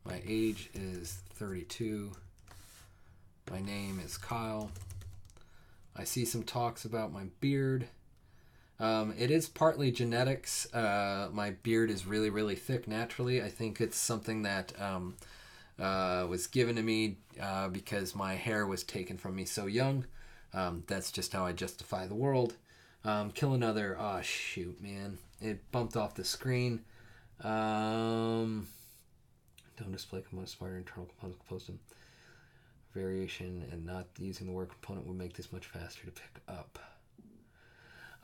My age is 32. My name is Kyle. I see some talks about my beard. It is partly genetics. My beard is really, really thick naturally. I think it's something that was given to me because my hair was taken from me so young. That's just how I justify the world. Kill another. Oh, shoot, man. It bumped off the screen. Don't display components, smarter internal components, compose them. Variation and not using the word component would make this much faster to pick up.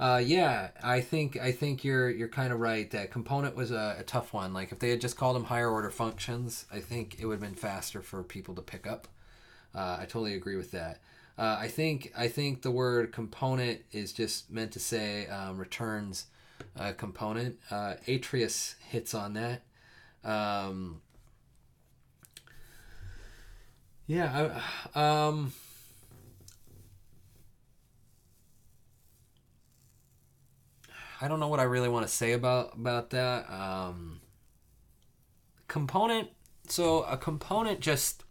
Yeah, I think you're kind of right. That component was a tough one. Like if they had just called them higher order functions, I think it would have been faster for people to pick up. I totally agree with that. I think the word component is just meant to say returns a component. Atreus hits on that. Yeah, I don't know what I really want to say about that. Component. So a component, just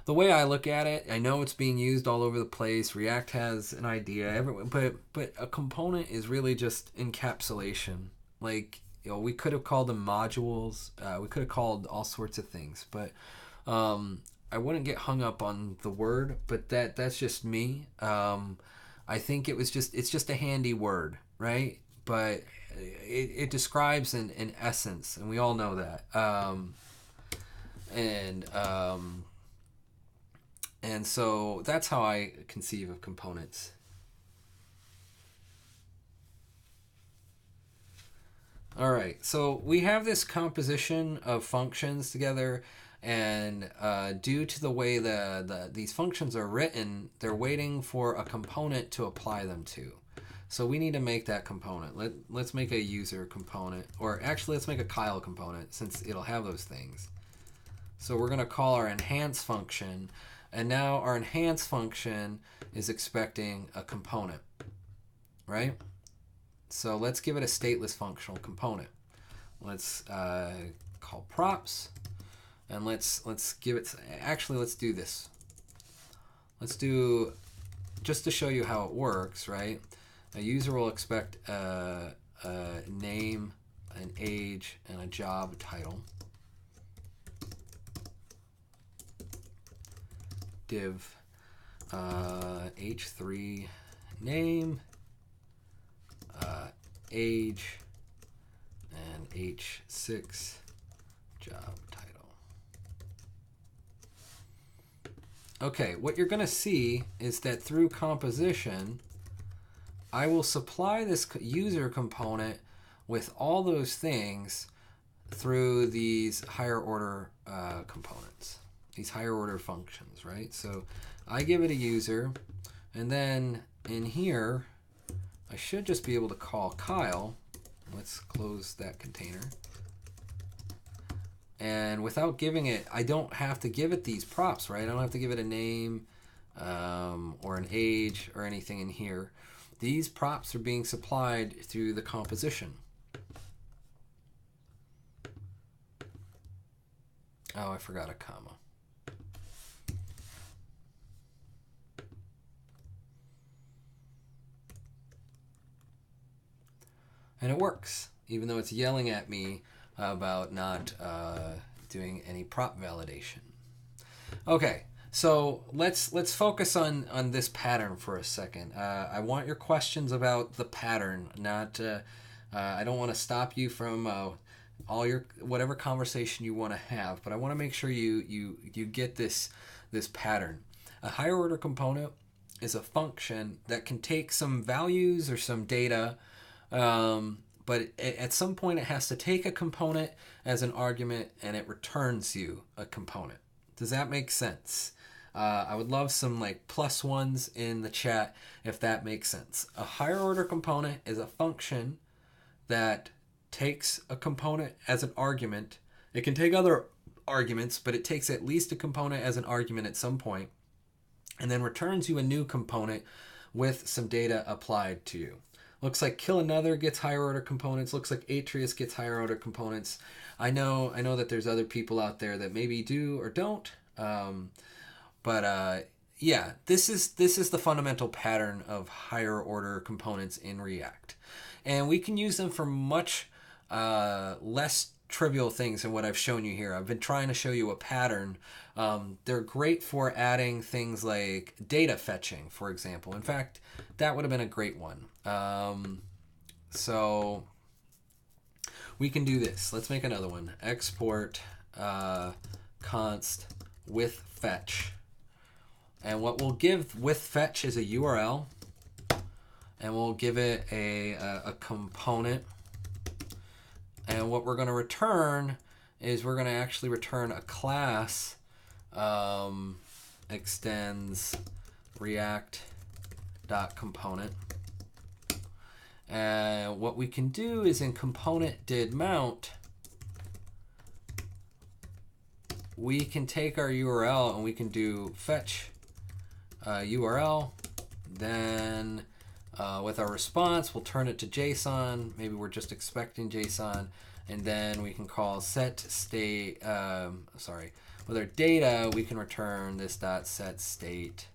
the way I look at it, I know it's being used all over the place. React has an idea, but a component is really just encapsulation. Like, you know, we could have called them modules. We could have called all sorts of things, but I wouldn't get hung up on the word. But that's just me. I think it's just a handy word, right? But it describes an essence, and we all know that. And so that's how I conceive of components. All right, so we have this composition of functions together, and due to the way these functions are written, they're waiting for a component to apply them to. So we need to make that component. Let's make a user component, or actually let's make a Kyle component since it'll have those things. So we're going to call our enhance function, and now our enhance function is expecting a component, right? So let's give it a stateless functional component. Let's call props, and let's give it. Actually, let's do this. Let's do, just to show you how it works, right? A user will expect a name, an age, and a job title. Div h3 name, age, and h6 job title. Okay, what you're going to see is that through composition, I will supply this user component with all those things through these higher order components, these higher order functions, right? So I give it a user, and then in here, I should just be able to call Kyle. Let's close that container. And without giving it, I don't have to give it these props, right? I don't have to give it a name or an age or anything in here. These props are being supplied through the composition. Oh, I forgot a comma. And it works, even though it's yelling at me about not doing any prop validation. Okay. So let's focus on this pattern for a second. I want your questions about the pattern. Not I don't want to stop you from all your whatever conversation you want to have, but I want to make sure you get this pattern. A higher order component is a function that can take some values or some data, but at some point it has to take a component as an argument, and it returns you a component. Does that make sense? I would love some like +1s in the chat if that makes sense. A higher order component is a function that takes a component as an argument. It can take other arguments, but it takes at least a component as an argument at some point, and then returns you a new component with some data applied to you. Looks like kill another gets higher order components. Looks like Atreus gets higher order components. I know that there's other people out there that maybe do or don't. Yeah, this is the fundamental pattern of higher order components in React. And we can use them for much less trivial things than what I've shown you here. I've been trying to show you a pattern. They're great for adding things like data fetching, for example. In fact, that would have been a great one. So we can do this. Let's make another one. Export const with fetch. And what we'll give with fetch is a URL. And we'll give it a component. And what we're going to return is we're going to actually return a class extends react.component. And what we can do is in component did mount, we can take our URL and we can do fetch URL. Then with our response, we'll turn it to JSON. Maybe we're just expecting JSON. And then we can call set state, with our data, we can return this dot set state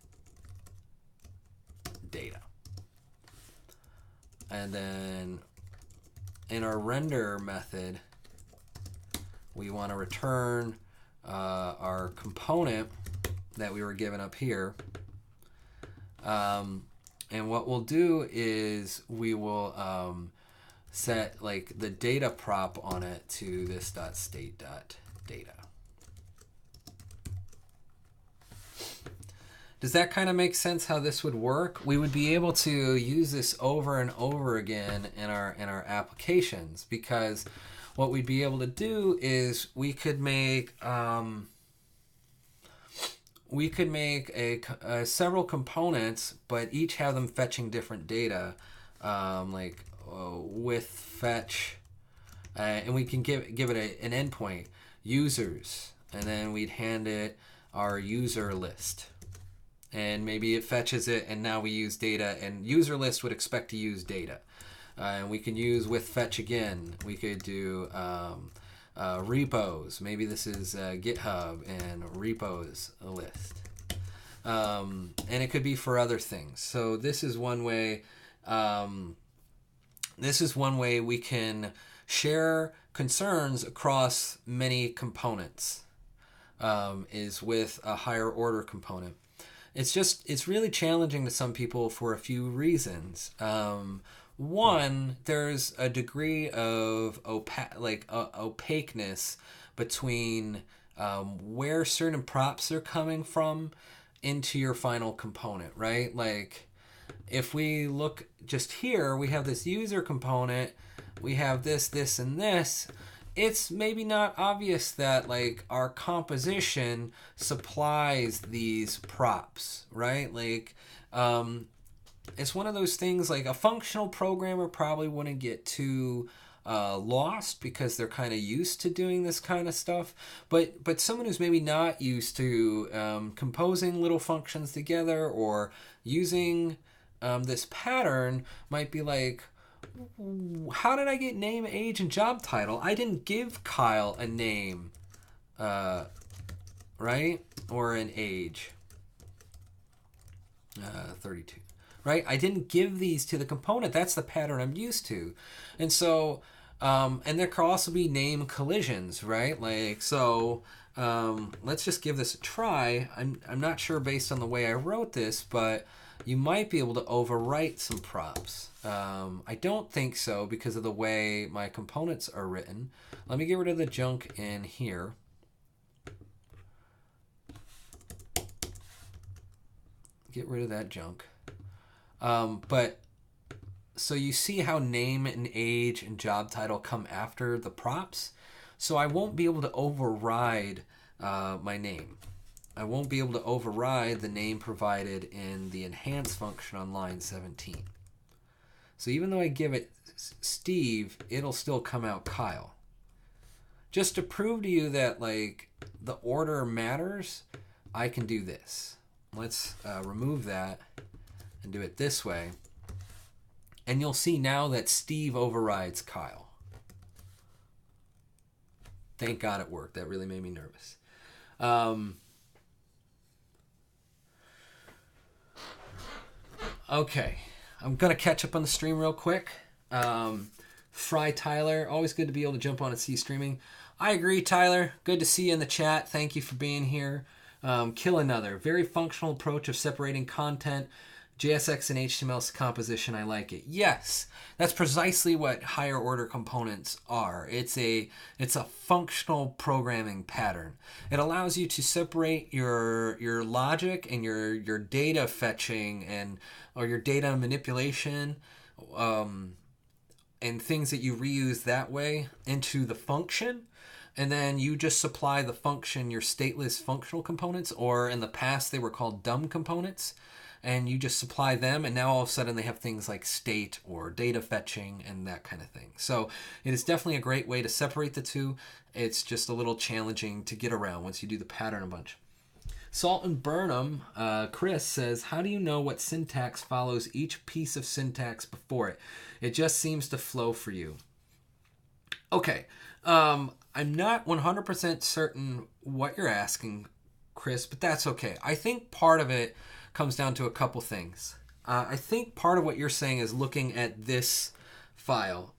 data. And then in our render method, we want to return our component that we were given up here. And what we'll do is we will set like the data prop on it to this dot state dot data. Does that kind of make sense how this would work? We would be able to use this over and over again in our applications, because what we'd be able to do is we could make several components, but each have them fetching different data, with fetch, and we can give it an endpoint, users, and then we'd hand it our user list. And maybe it fetches it, and now we use data, and user list would expect to use data. And we can use with fetch again. We could do repos. Maybe this is GitHub and repos list. And it could be for other things. So this is one way. We can share concerns across many components. Is with a higher order component. It's really challenging to some people for a few reasons. One, there's a degree of opaqueness between where certain props are coming from into your final component, right? Like if we look just here, we have this user component, we have this, and this. It's maybe not obvious that like our composition supplies these props, right? Like it's one of those things, like a functional programmer probably wouldn't get too lost because they're kind of used to doing this kind of stuff, but someone who's maybe not used to composing little functions together or using this pattern might be like, how did I get name, age, and job title? I didn't give Kyle a name, right? Or an age. 32. Right? I didn't give these to the component. That's the pattern I'm used to. And so, and there could also be name collisions, right? Like, so, let's just give this a try. I'm not sure based on the way I wrote this, but you might be able to overwrite some props. I don't think so because of the way my components are written. Let me get rid of the junk in here. Get rid of that junk. But so you see how name and age and job title come after the props. So I won't be able to override my name. I won't be able to override the name provided in the enhance function on line 17. So even though I give it Steve, it'll still come out Kyle. Just to prove to you that like the order matters, I can do this. Let's remove that and do it this way. And you'll see now that Steve overrides Kyle. Thank God it worked. That really made me nervous. Okay, I'm going to catch up on the stream real quick. Fry Tyler, always good to be able to jump on and see you streaming. I agree, Tyler. Good to see you in the chat. Thank you for being here. Kill Another. Very functional approach of separating content. JSX and HTML composition, I like it. Yes, that's precisely what higher order components are. It's a functional programming pattern. It allows you to separate your logic and your data fetching or your data manipulation and things that you reuse that way into the function. And then you just supply the function your stateless functional components, or in the past they were called dumb components. And you just supply them, and now all of a sudden they have things like state or data fetching and that kind of thing. So it is definitely a great way to separate the two. It's just a little challenging to get around once you do the pattern a bunch. Salt and Burnham, Chris says, how do you know what syntax follows each piece of syntax before it? It just seems to flow for you. Okay, I'm not 100% certain what you're asking, Chris, but that's okay. I think part of it comes down to a couple things. I think part of what you're saying is looking at this file.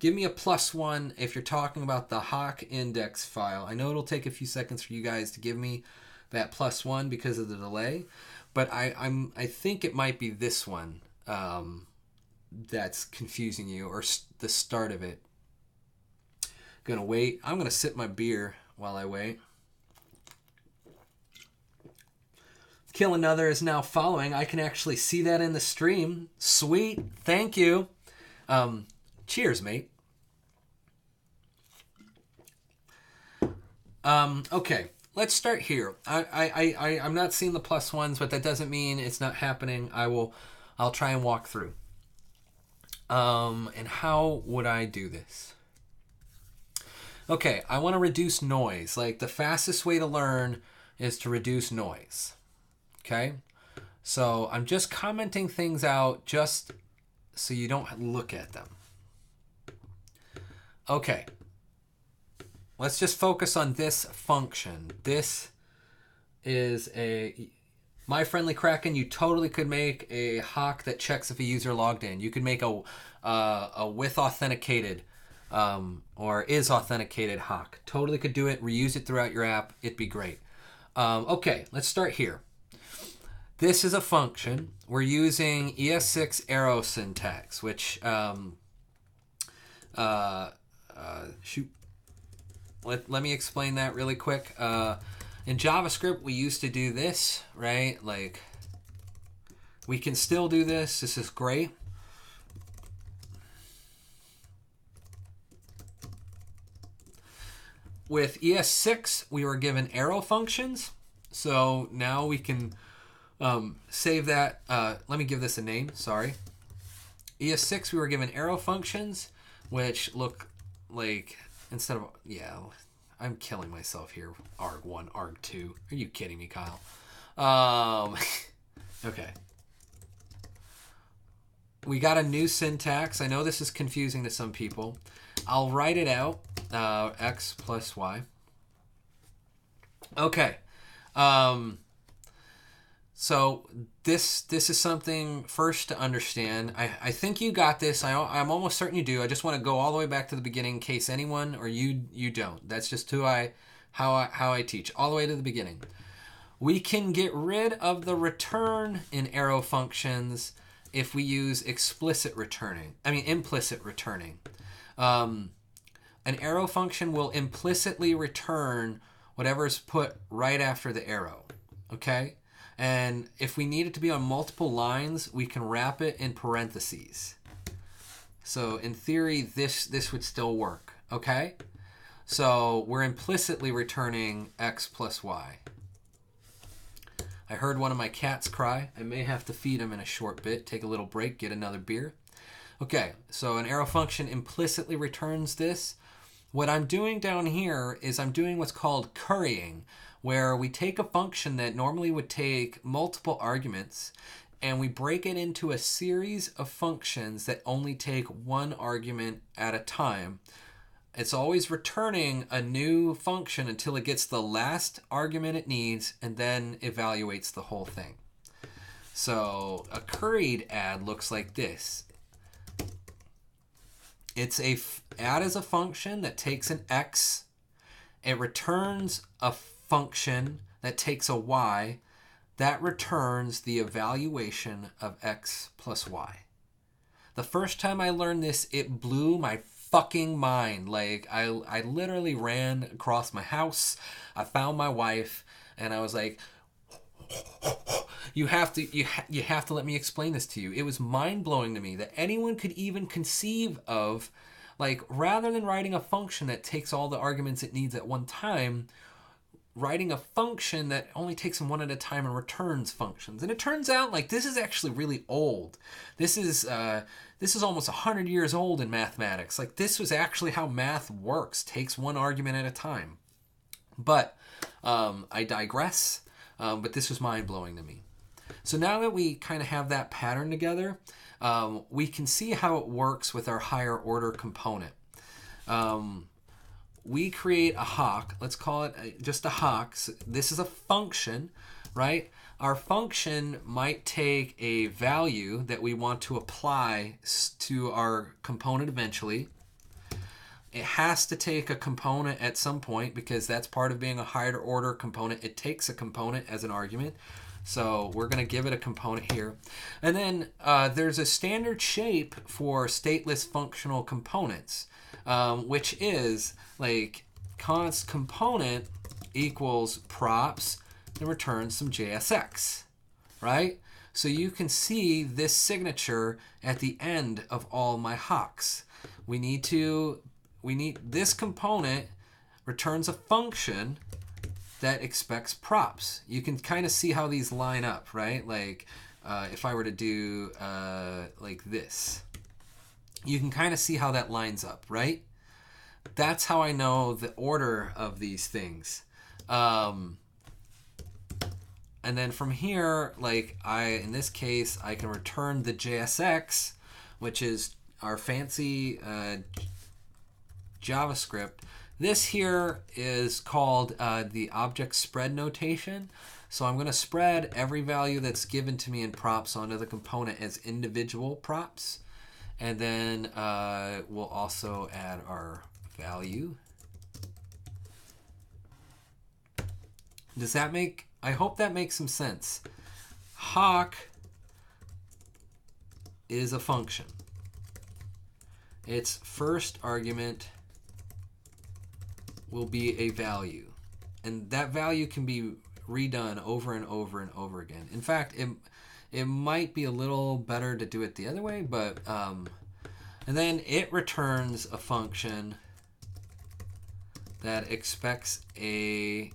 Give me a +1 if you're talking about the Hawk index file. I know it'll take a few seconds for you guys to give me that +1 because of the delay, but I think it might be this one that's confusing you, or the start of it. Gonna wait. I'm gonna sip my beer while I wait. Kill Another is now following. I can actually see that in the stream. Sweet. Thank you. Cheers, mate. Okay, let's start here. I'm not seeing the +1s, but that doesn't mean it's not happening. I'll try and walk through. And how would I do this? Okay, I want to reduce noise. Like, the fastest way to learn is to reduce noise. Okay, so I'm just commenting things out just so you don't look at them. Okay, let's just focus on this function. This is my friendly Kraken. You totally could make a Hawk that checks if a user logged in. You could make a with authenticated or is authenticated Hawk. Totally could do it. Reuse it throughout your app. It'd be great. Okay, let's start here. This is a function. We're using ES6 arrow syntax, which, shoot. Let me explain that really quick. In JavaScript, we used to do this, right? Like, we can still do this. This is great. With ES6, we were given arrow functions. So now we can save that. Let me give this a name. Sorry. ES6, we were given arrow functions, which look like, instead of, yeah, I'm killing myself here. arg1, arg2. Are you kidding me, Kyle? Okay. We got a new syntax. I know this is confusing to some people. I'll write it out. X plus Y. Okay. So this is something first to understand. I think you got this. I'm almost certain you do. I just want to go all the way back to the beginning in case anyone or you don't. That's just how I teach. All the way to the beginning. We can get rid of the return in arrow functions if we use implicit returning. An arrow function will implicitly return whatever's put right after the arrow. Okay? And if we need it to be on multiple lines, we can wrap it in parentheses. So in theory, this would still work. Okay? So we're implicitly returning X plus Y. I heard one of my cats cry. I may have to feed him in a short bit. Take a little break, get another beer. Okay, so an arrow function implicitly returns this. What I'm doing down here is I'm doing what's called currying, where we take a function that normally would take multiple arguments and we break it into a series of functions that only take one argument at a time. It's always returning a new function until it gets the last argument it needs and then evaluates the whole thing. So a curried add looks like this. It's add is a function that takes an x. It returns a function that takes a y. That returns the evaluation of x plus y. The first time I learned this, it blew my fucking mind. Like, I literally ran across my house. I found my wife, and I was like, you have to let me explain this to you. It was mind-blowing to me that anyone could even conceive of, like, rather than writing a function that takes all the arguments it needs at one time, writing a function that only takes them one at a time and returns functions. And it turns out, like, this is actually really old. This is almost 100 years old in mathematics. Like, this was actually how math works. Takes one argument at a time. But I digress. But this was mind-blowing to me. So now that we kind of have that pattern together, we can see how it works with our higher order component. We create a hawk. Let's call it just a hawk. So this is a function, right? Our function might take a value that we want to apply to our component eventually. It has to take a component at some point because that's part of being a higher order component. It takes a component as an argument. So we're going to give it a component here. And then there's a standard shape for stateless functional components, which is like const component equals props and returns some JSX, right? So you can see this signature at the end of all my hawks. We need this component returns a function that expects props. You can kind of see how these line up, right? Like if I were to do like this, you can kind of see how that lines up, right? That's how I know the order of these things. And then from here, like in this case, I can return the JSX, which is our fancy JavaScript. This here is called the object spread notation. So I'm going to spread every value that's given to me in props onto the component as individual props. And then we'll also add our value. Does that make... I hope that makes some sense. Hawk is a function. Its first argument will be a value. And that value can be redone over and over and over again. In fact, it might be a little better to do it the other way, but and then it returns a function that expects a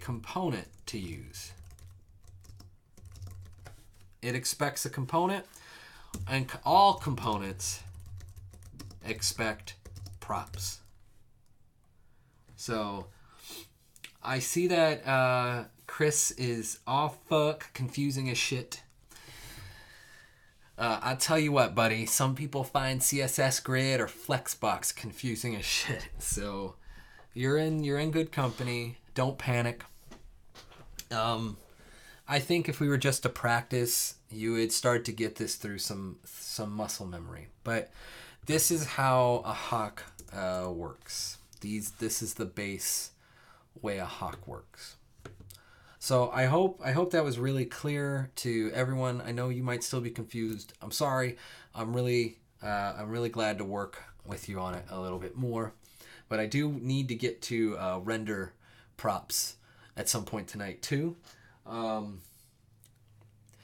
component to use. It expects a component, and all components expect props. So I see that Chris is all fuck confusing as shit. I'll tell you what, buddy. Some people find CSS Grid or Flexbox confusing as shit. So you're in good company. Don't panic. I think if we were just to practice, you would start to get this through some muscle memory. But this is how a hawk works. This is the base way a hawk works. So I hope that was really clear to everyone. I know you might still be confused. I'm sorry. I'm really glad to work with you on it a little bit more. But I do need to get to render props at some point tonight too.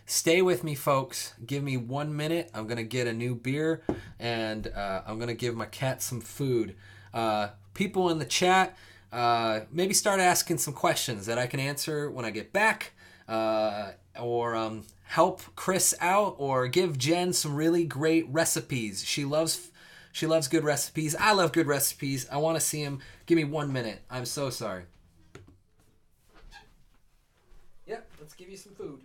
Stay with me, folks. Give me 1 minute. I'm gonna get a new beer and I'm gonna give my cat some food. People in the chat, maybe start asking some questions that I can answer when I get back. or help Chris out, or give Jen some really great recipes. She loves good recipes. I love good recipes. I want to see them. Give me 1 minute. I'm so sorry. Yep, let's give you some food.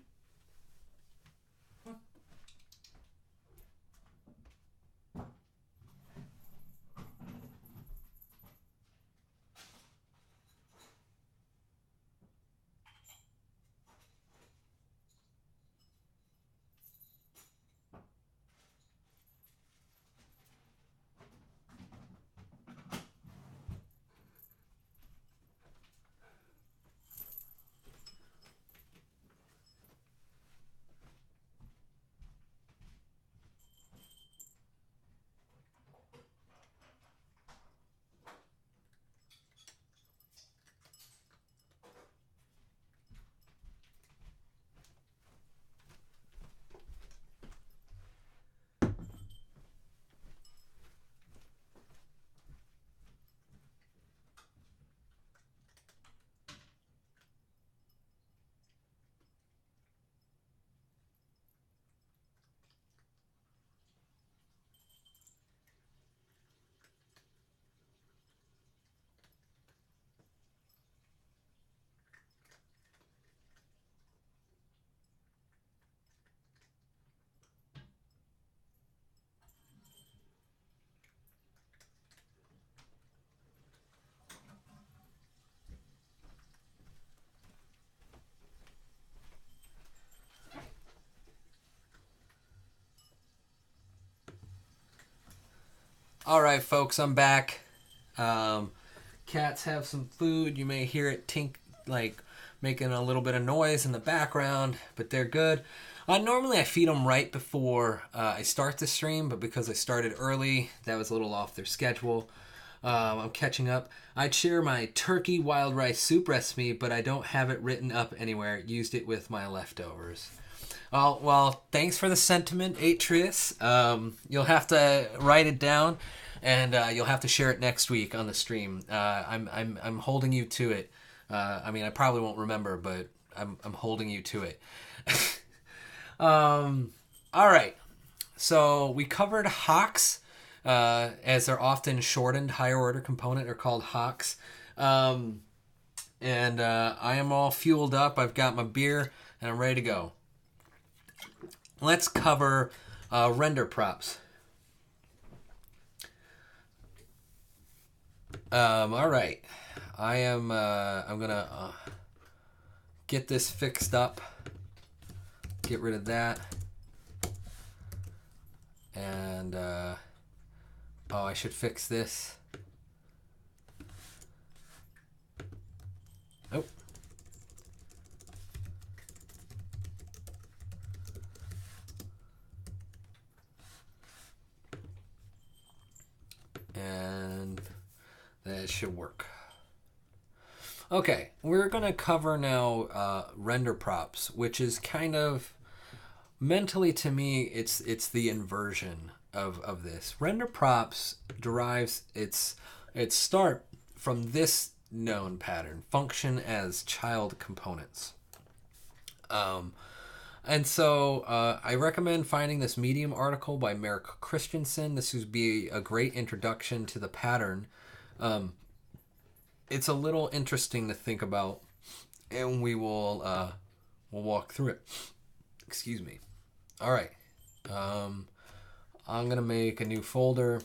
All right, folks, I'm back. Cats have some food. You may hear it like making a little bit of noise in the background, but they're good. Normally I feed them right before I start the stream, but because I started early, that was a little off their schedule. I'm catching up. I'd share my turkey wild rice soup recipe, but I don't have it written up anywhere. Used it with my leftovers. Well, thanks for the sentiment, Atreus. You'll have to write it down, and you'll have to share it next week on the stream. I'm holding you to it. I mean, I probably won't remember, but I'm holding you to it. All right. So we covered Hawks, as they're often shortened. Higher order component are called Hawks. And I am all fueled up. I've got my beer, and I'm ready to go. Let's cover render props. All right. I'm gonna get this fixed up. Get rid of that. And I should fix this. Oh. And that should work. Okay, we're going to cover now render props, which is kind of, mentally to me, it's the inversion of this. Render props derives its start from this known pattern, function as child components. And so I recommend finding this Medium article by Merrick Christensen. This would be a great introduction to the pattern. It's a little interesting to think about, and we'll walk through it. Excuse me. All right. I'm going to make a new folder.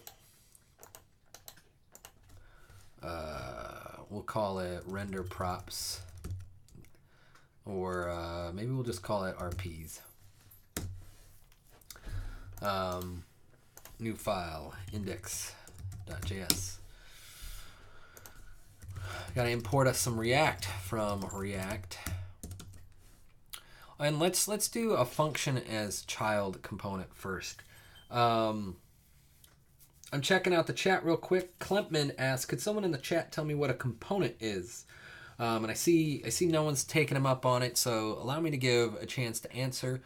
We'll call it render props. Or maybe we'll just call it RPs. New file, index.js. Got to import us some React from React. And let's do a function as child component first. I'm checking out the chat real quick. Klempman asks, could someone in the chat tell me what a component is? And I see no one's taking him up on it, so allow me to give a chance to answer.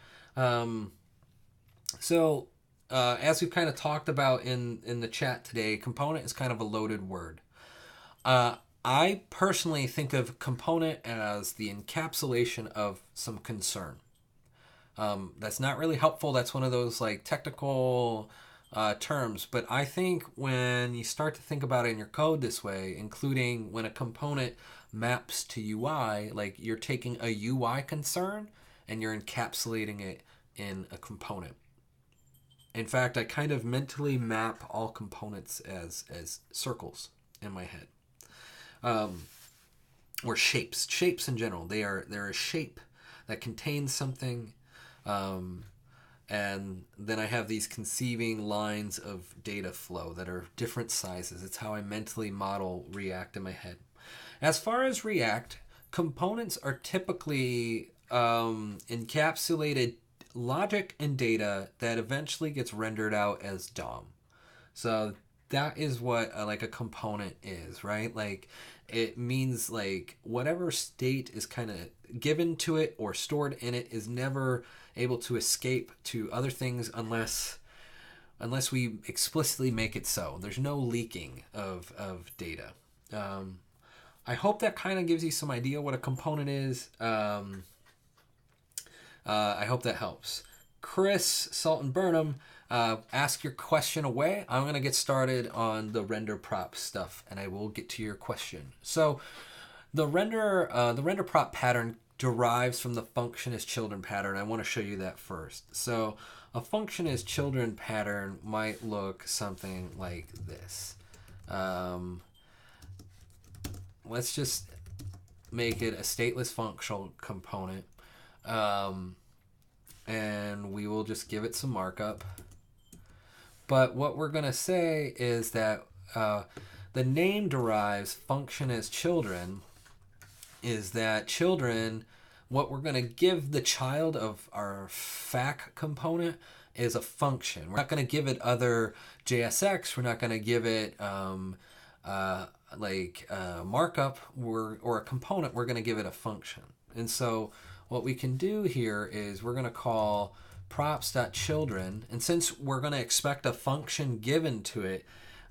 So as we've kind of talked about in the chat today, component is kind of a loaded word. I personally think of component as the encapsulation of some concern. That's not really helpful. That's one of those like technical terms. But I think when you start to think about it in your code this way, including when a component maps to UI, like you're taking a UI concern and you're encapsulating it in a component. In fact, I kind of mentally map all components as circles in my head. Or shapes in general. They're a shape that contains something, and then I have these conceiving lines of data flow that are different sizes. It's how I mentally model React in my head. As far as React, components are typically encapsulated logic and data that eventually gets rendered out as DOM. So that is what like a component is, right? Like it means like whatever state is kind of given to it or stored in it is never able to escape to other things unless we explicitly make it so. There's no leaking of data. I hope that kind of gives you some idea what a component is. I hope that helps. Chris, Salt and Burnham, ask your question away. I'm going to get started on the render prop stuff, and I will get to your question. So the render prop pattern derives from the function as children pattern. I want to show you that first. So a function as children pattern might look something like this. Let's just make it a stateless functional component. And we will just give it some markup. But what we're going to say is that the name derives function as children is that children, what we're going to give the child of our fac component is a function. We're not going to give it other JSX. We're not going to give it markup or a component. We're going to give it a function. And so what we can do here is we're going to call props.children, and since we're going to expect a function given to it,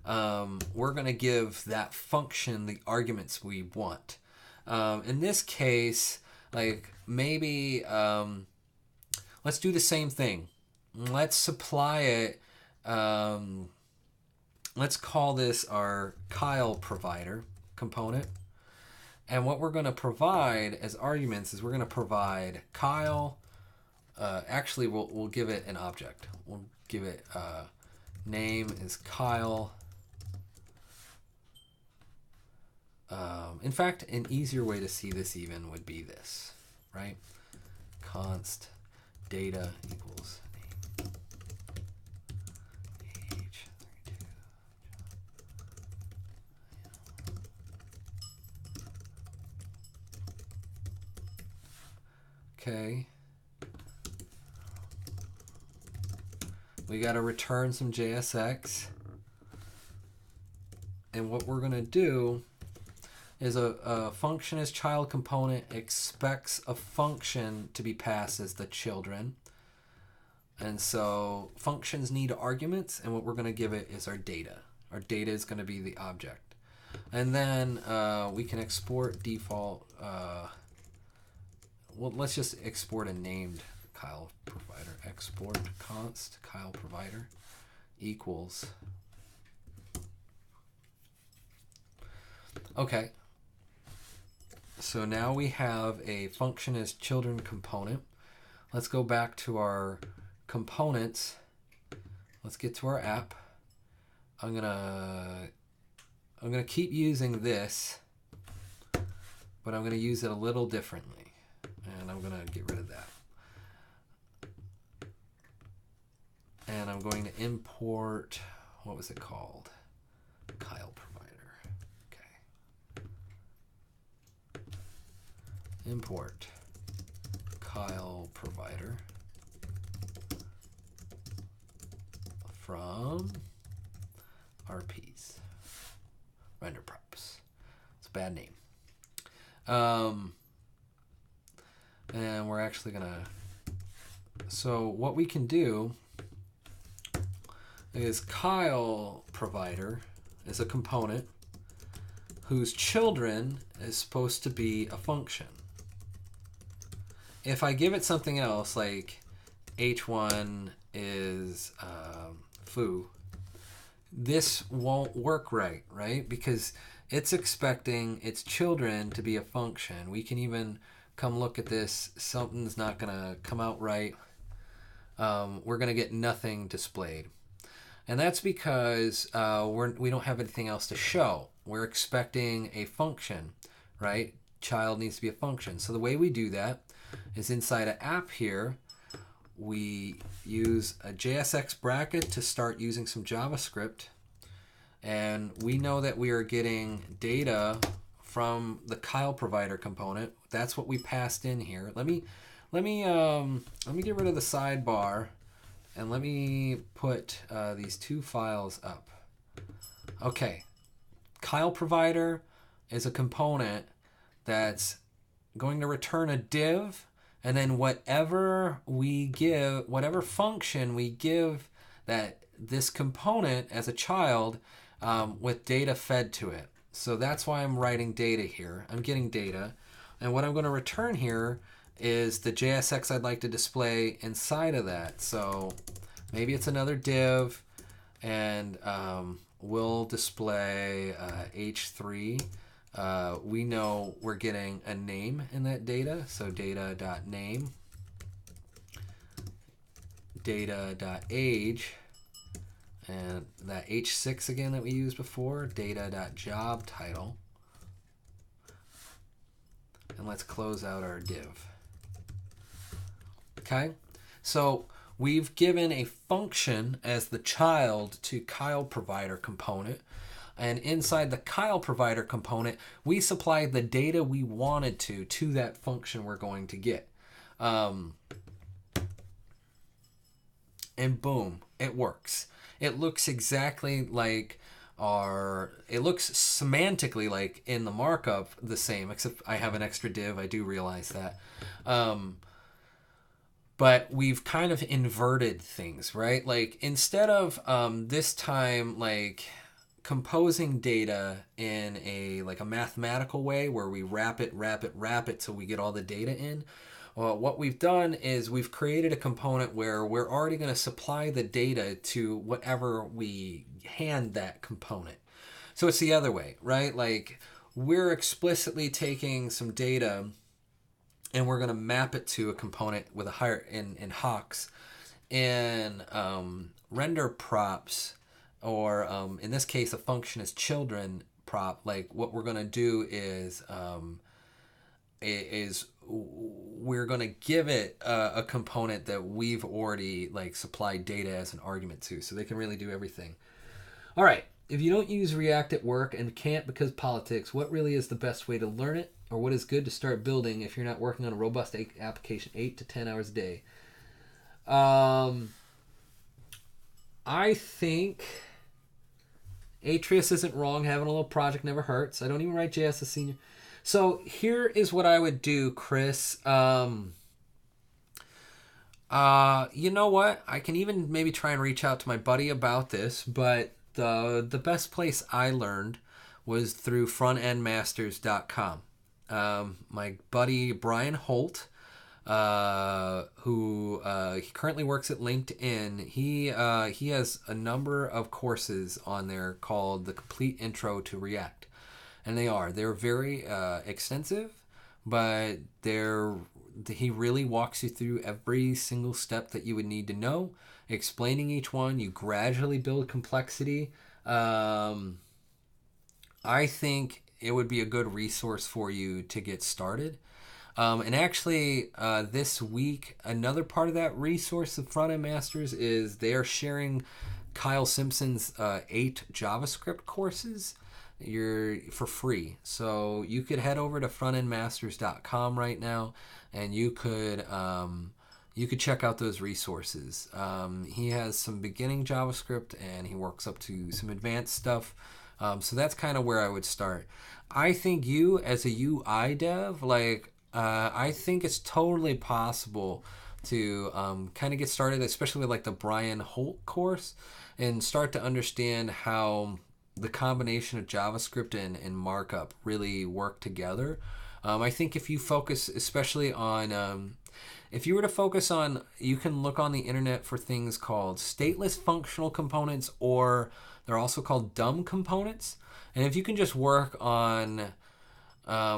we're going to give that function the arguments we want. In this case, like maybe let's do the same thing. Let's supply it. Let's call this our Kyle provider component. And what we're going to provide as arguments is we're going to provide Kyle. Actually, we'll give it an object. We'll give it name is Kyle. In fact, an easier way to see this even would be this, right? Const data equals name. Age 32. Okay. We got to return some JSX. And what we're going to do is a function as child component expects a function to be passed as the children. And so functions need arguments, and what we're going to give it is our data. Our data is going to be the object. And then we can export default. Well, let's just export a named Kyle provider. Export const Kyle provider equals. Okay. So now we have a function as children component. Let's go back to our components. Let's get to our app. I'm gonna keep using this, but I'm gonna use it a little differently, and I'm gonna get rid of that. And I'm going to import, what was it called? Kyle provider. Okay. Import Kyle provider from RPs. Render props. It's a bad name. And we're actually gonna, so what we can do is Kyle provider is a component. whose children is supposed to be a function. If I give it something else, like h1 is foo, this won't work right? Because it's expecting its children to be a function. We can even come look at this. Something's not going to come out right. We're going to get nothing displayed. And that's because we don't have anything else to show. We're expecting a function, right? Child needs to be a function. So the way we do that is inside an app here, we use a JSX bracket to start using some JavaScript. And we know that we are getting data from the Kyle provider component. That's what we passed in here. Let me get rid of the sidebar and let me put these two files up. Okay, Kyle provider is a component that's going to return a div, and then whatever function we give that this component as a child with data fed to it. So that's why I'm writing data here. I'm getting data, and what I'm going to return here is the JSX I'd like to display inside of that. So maybe it's another div, and we'll display h3. We know we're getting a name in that data, so data.name, data.age, and that h6 again that we used before, data.job title. And let's close out our div. Okay, so we've given a function as the child to Kyle provider component, and inside the Kyle provider component, we supplied the data we wanted to that function we're going to get. And boom, it works. It looks exactly like it looks semantically like in the markup the same, except I have an extra div, I do realize that. But we've kind of inverted things, right? Like instead of this time like composing data in a mathematical way where we wrap it till we get all the data in, what we've done is we've created a component where we're already going to supply the data to whatever we hand that component. So it's the other way, right? Like we're explicitly taking some data and we're going to map it to a component with a higher in Hawks, and render props, or in this case a function is children prop. Like what we're going to do is we're going to give it a component that we've already supplied data as an argument to, so they can really do everything. All right, if you don't use React at work and can't because politics, what really is the best way to learn it? Or what is good to start building if you're not working on a robust application 8 to 10 hours a day? I think Atreus isn't wrong. Having a little project never hurts. I don't even write JS as senior. So here is what I would do, Chris. You know what? I can even maybe try and reach out to my buddy about this, but the best place I learned was through frontendmasters.com. My buddy Brian Holt, who he currently works at LinkedIn, he has a number of courses on there called The Complete Intro to React, and they're very extensive, but he really walks you through every single step that you would need to know, explaining each one. You gradually build complexity. I think it would be a good resource for you to get started. And actually, this week, another part of that resource of Frontend Masters is they are sharing Kyle Simpson's 8 JavaScript courses for free. So you could head over to frontendmasters.com right now, and you could check out those resources. He has some beginning JavaScript, and he works up to some advanced stuff. So that's kind of where I would start. I think you, as a UI dev, I think it's totally possible to kind of get started, especially with the Brian Holt course, and start to understand how the combination of JavaScript and markup really work together. I think if you focus especially on, if you were to focus on, you can look on the internet for things called stateless functional components, or they're also called dumb components. And if you can just work on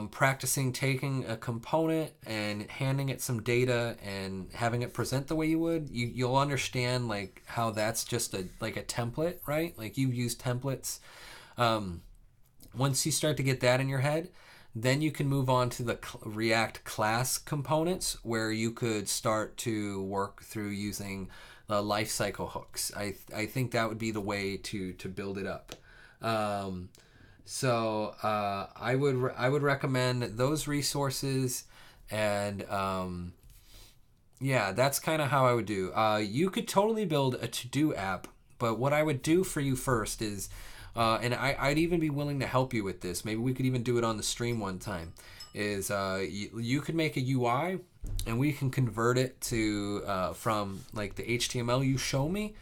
practicing taking a component and handing it some data and having it present the way you would, you'll understand like how that's just a template, right? Like you've used templates. Once you start to get that in your head, then you can move on to the React class components, where you could start to work through using the lifecycle hooks. I think that would be the way to build it up. So I would recommend those resources, and yeah, that's kind of how I would do. You could totally build a to-do app, but what I would do for you first is, and I'd even be willing to help you with this. Maybe we could even do it on the stream one time. Is you could make a UI, and we can convert it to from like the HTML you show me.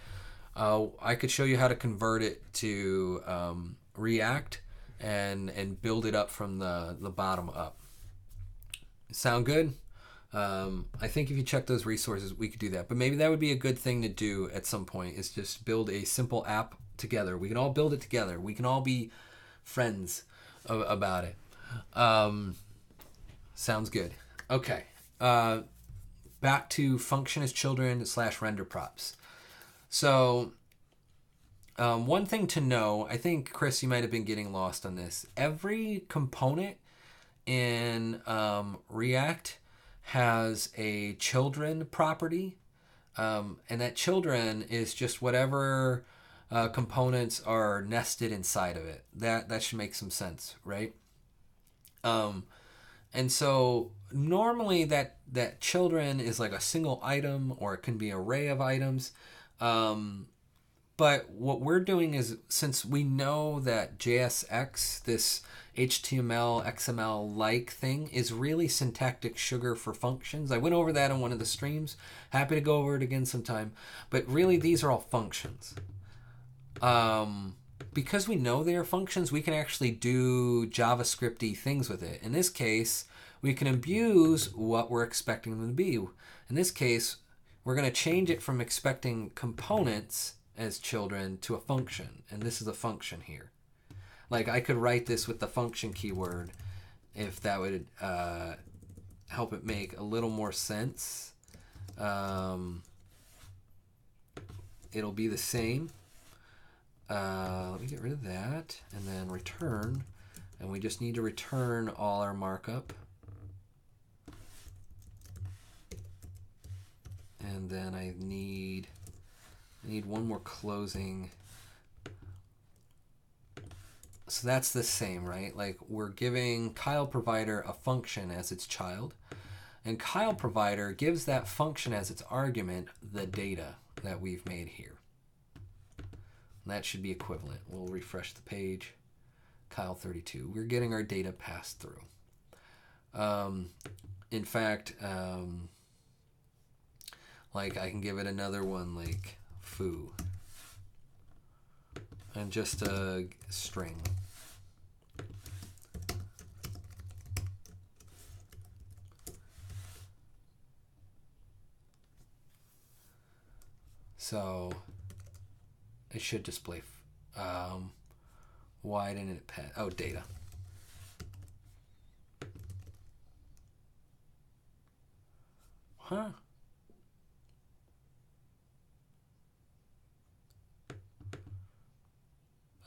I could show you how to convert it to React and build it up from the bottom up. Sound good? I think if you check those resources, we could do that. But maybe that would be a good thing to do at some point, is just build a simple app together. We can all build it together. We can all be friends about it. Sounds good. Okay. Back to function as children / render props. So one thing to know, I think, Chris, you might have been getting lost on this. Every component in React has a children property, and that children is just whatever components are nested inside of it. That should make some sense, right? And so normally that children is like a single item, or it can be an array of items. But what we're doing is, since we know that JSX, this HTML, XML-like thing, is really syntactic sugar for functions. I went over that on one of the streams. Happy to go over it again sometime. But really, these are all functions. Because we know they are functions, we can actually do JavaScript-y things with it. In this case, we can abuse what we're expecting them to be. In this case, we're going to change it from expecting components as children to a function. And this is a function here. Like, I could write this with the function keyword if that would help it make a little more sense. It'll be the same. Let me get rid of that, and then return. And we just need to return all our markup. And then I need one more closing. So that's the same, right? Like, we're giving Kyle Provider a function as its child, and Kyle Provider gives that function as its argument the data that we've made here. And that should be equivalent. We'll refresh the page. Kyle 32. We're getting our data passed through. In fact, like, I can give it another one, like foo, and just a string. So it should display. Why didn't it pass? Oh, data. Huh?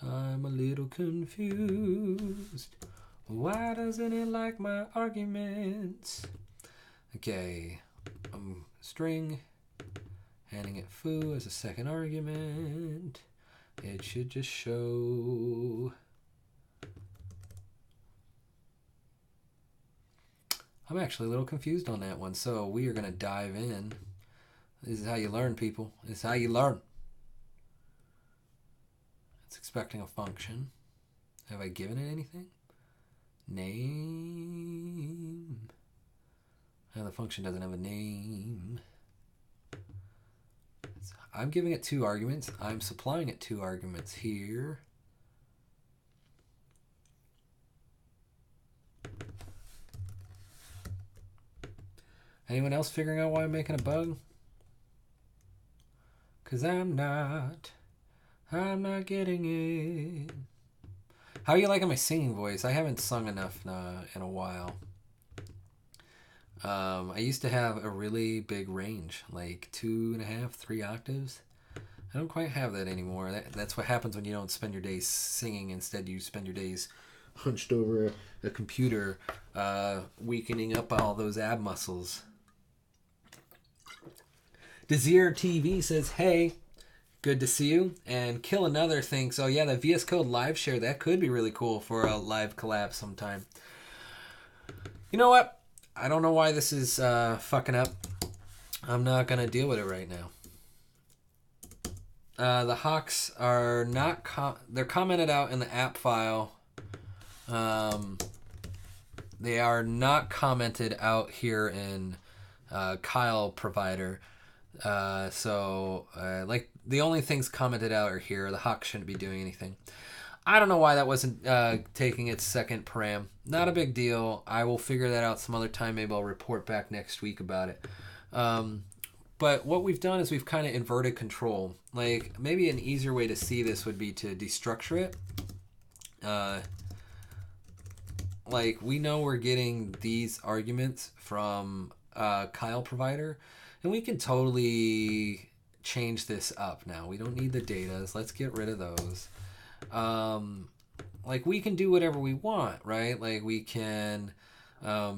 I'm a little confused. Why doesn't it like my arguments? Okay, string, handing it foo as a second argument. It should just show. I'm actually a little confused on that one, so we are going to dive in. This is how you learn, people. This is how you learn. It's expecting a function. Have I given it anything? Name. Oh, the function doesn't have a name. I'm giving it 2 arguments. I'm supplying it 2 arguments here. Anyone else figuring out why I'm making a bug? Because I'm not getting it. How are you liking my singing voice? I haven't sung enough in a while. I used to have a really big range, like 2.5, 3 octaves. I don't quite have that anymore. That's what happens when you don't spend your days singing. Instead, you spend your days hunched over a computer, weakening up all those ab muscles. Desire TV says, hey, good to see you. And Kill Another thinks, oh yeah, the VS Code live share, that could be really cool for a live collab sometime. You know what? I don't know why this is fucking up. I'm not going to deal with it right now. The Hawks are not... they're commented out in the app file. They are not commented out here in Kyle provider. Like, the only things commented out are here. The Hawks shouldn't be doing anything. I don't know why that wasn't taking its second param. Not a big deal. I will figure that out some other time. Maybe I'll report back next week about it. But what we've done is we've kind of inverted control. Like, maybe an easier way to see this would be to destructure it. Like, we know we're getting these arguments from Kyle provider, and we can totally change this up now. We don't need the datas. Let's get rid of those. Like, we can do whatever we want, right? Like, we can... I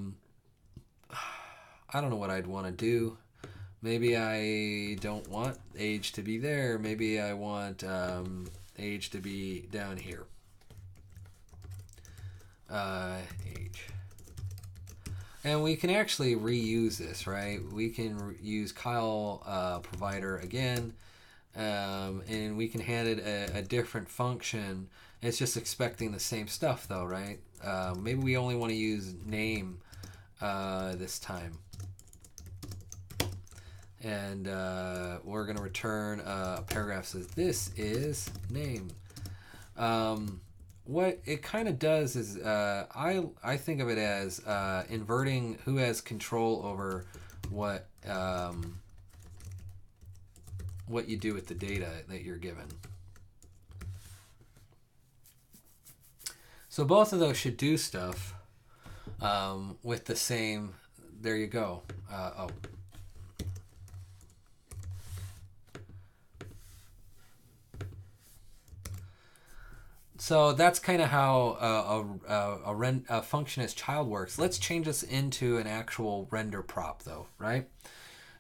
don't know what I'd want to do. Maybe I don't want age to be there. Maybe I want age to be down here. Age. And we can actually reuse this, right? We can use Kyle provider again, and we can hand it a different function. It's just expecting the same stuff, though, right? Maybe we only want to use name this time. And we're going to return a paragraph that says, this is name. What it kind of does is, I think of it as inverting who has control over what you do with the data that you're given. So both of those should do stuff with the same, there you go. So that's kind of how a function as child works. Let's change this into an actual render prop, though, right?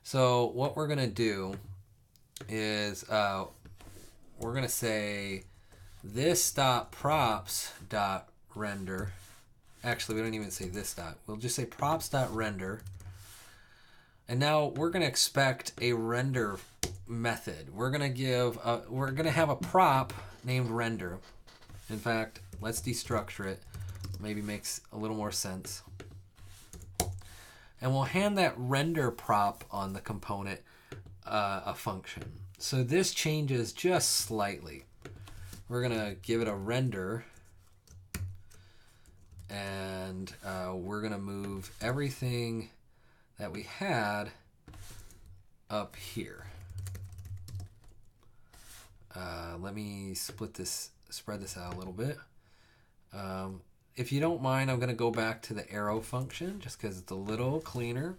So what we're going to do is we're going to say this.props.render. Actually, we don't even say this dot. We'll just say props.render. And now we're going to expect a render method. We're going to have a prop named render. In fact, let's destructure it. Maybe makes a little more sense. And we'll hand that render prop on the component a function. So this changes just slightly. We're going to give it a render. And we're going to move everything that we had up here. Let me spread this out a little bit. If you don't mind, I'm going to go back to the arrow function just because it's a little cleaner.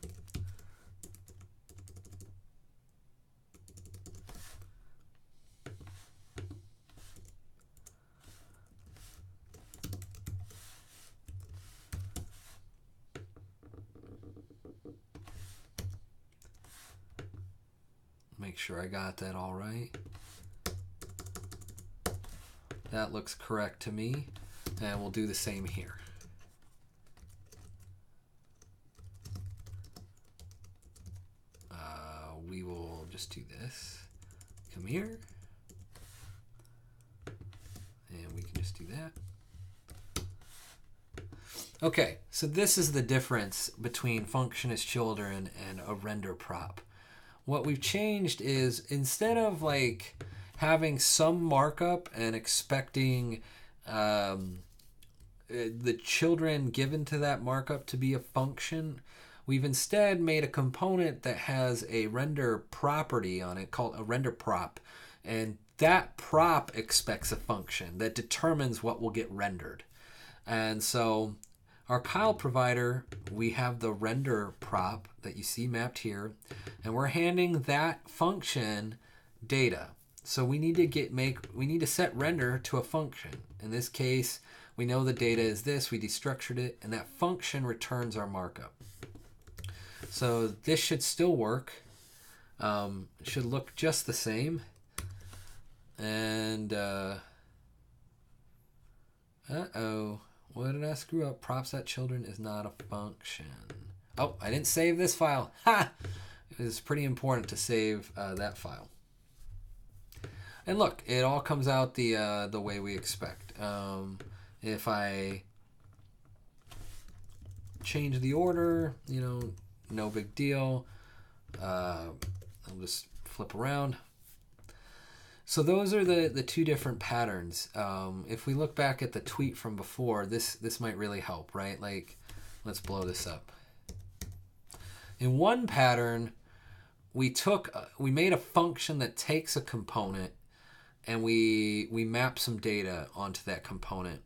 Make sure I got that all right. That looks correct to me, and we'll do the same here. We will just do this. Come here, and we can just do that. Okay, so this is the difference between function as children and a render prop. What we've changed is, instead of like having some markup and expecting the children given to that markup to be a function, We've instead made a component that has a render property on it called a render prop. And that prop expects a function that determines what will get rendered. And so our Kyle provider, we have the render prop that you see mapped here, and we're handing that function data. So we need to set render to a function. In this case, we know the data is this, we destructured it, and that function returns our markup. So this should still work. It should look just the same. And what did I screw up? Props.children is not a function. Oh, I didn't save this file. Ha! It was pretty important to save that file. And look, it all comes out the way we expect. If I change the order, no big deal. I'll just flip around. So those are the two different patterns. If we look back at the tweet from before, this might really help, right? Like, let's blow this up. In one pattern, we made a function that takes a component and we map some data onto that component.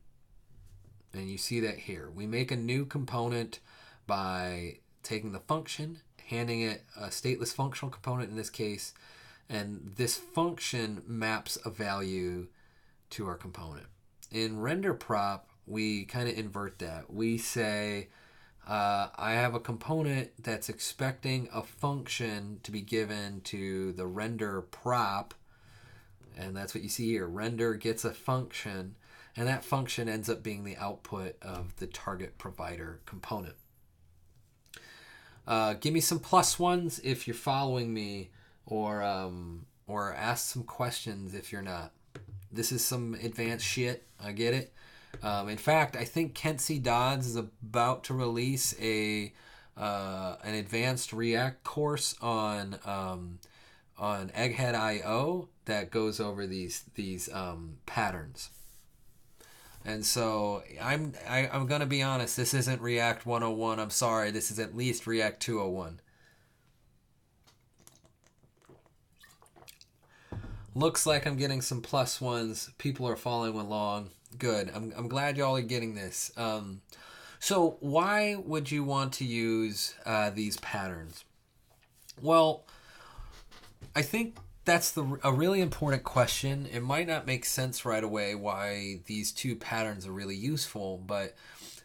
And you see that here. We make a new component by taking the function, handing it a stateless functional component in this case, and this function maps a value to our component. In render prop, we kind of invert that. We say, I have a component that's expecting a function to be given to the render prop, and that's what you see here. Render gets a function, and that function ends up being the output of the target provider component. Give me some +1s if you're following me, or ask some questions if you're not. This is some advanced shit. I get it. In fact, I think Kent C. Dodds is about to release an advanced React course on Egghead.io that goes over these patterns. And so I'm gonna be honest. This isn't React 101. I'm sorry. This is at least React 201. Looks like I'm getting some +1s. People are following along. Good. I'm glad y'all are getting this. So why would you want to use these patterns? Well, I think that's a really important question. It might not make sense right away why these two patterns are really useful, but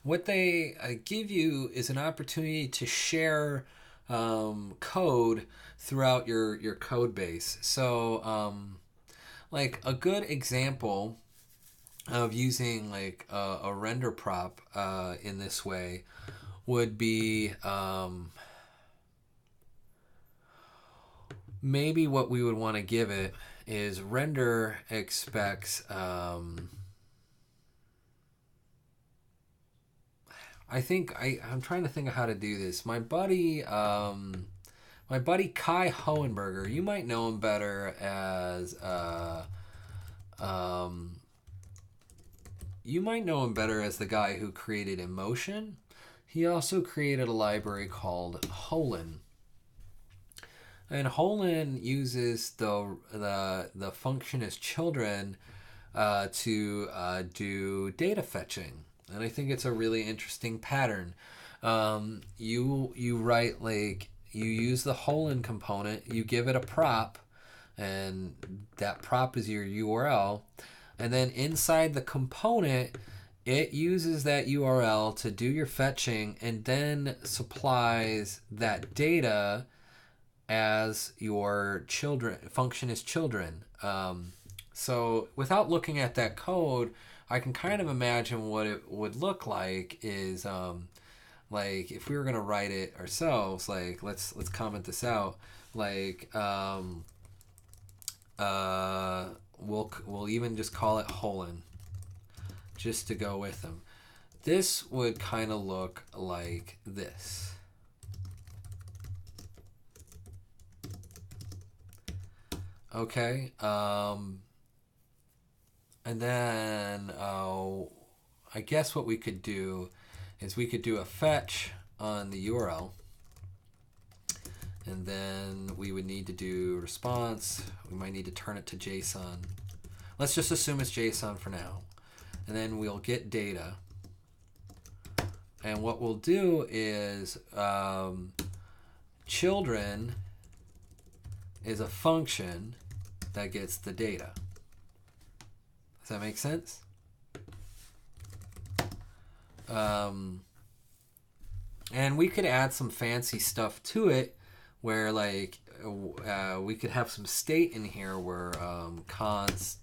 what they give you is an opportunity to share code throughout your code base. So like a good example of using like a render prop in this way would be maybe what we would want to give it is render expects I think I'm trying to think of how to do this. My buddy Kai Hohenberger, you might know him better as the guy who created Emotion. He also created a library called Holin. And Holin uses the function as children to do data fetching. And I think it's a really interesting pattern. You write like, you use the Holin component, you give it a prop, and that prop is your URL. And then inside the component, it uses that URL to do your fetching and then supplies that data as your function as children. So without looking at that code, I can kind of imagine what it would look like is like if we were going to write it ourselves, like let's comment this out, like we'll even just call it Holin just to go with them. This would kind of look like this. Okay, and then I guess what we could do is we could do a fetch on the URL. And then we would need to do response. We might need to turn it to JSON. Let's just assume it's JSON for now. And then we'll get data. And what we'll do is children is a function that gets the data. Does that make sense? And we could add some fancy stuff to it where like we could have some state in here where const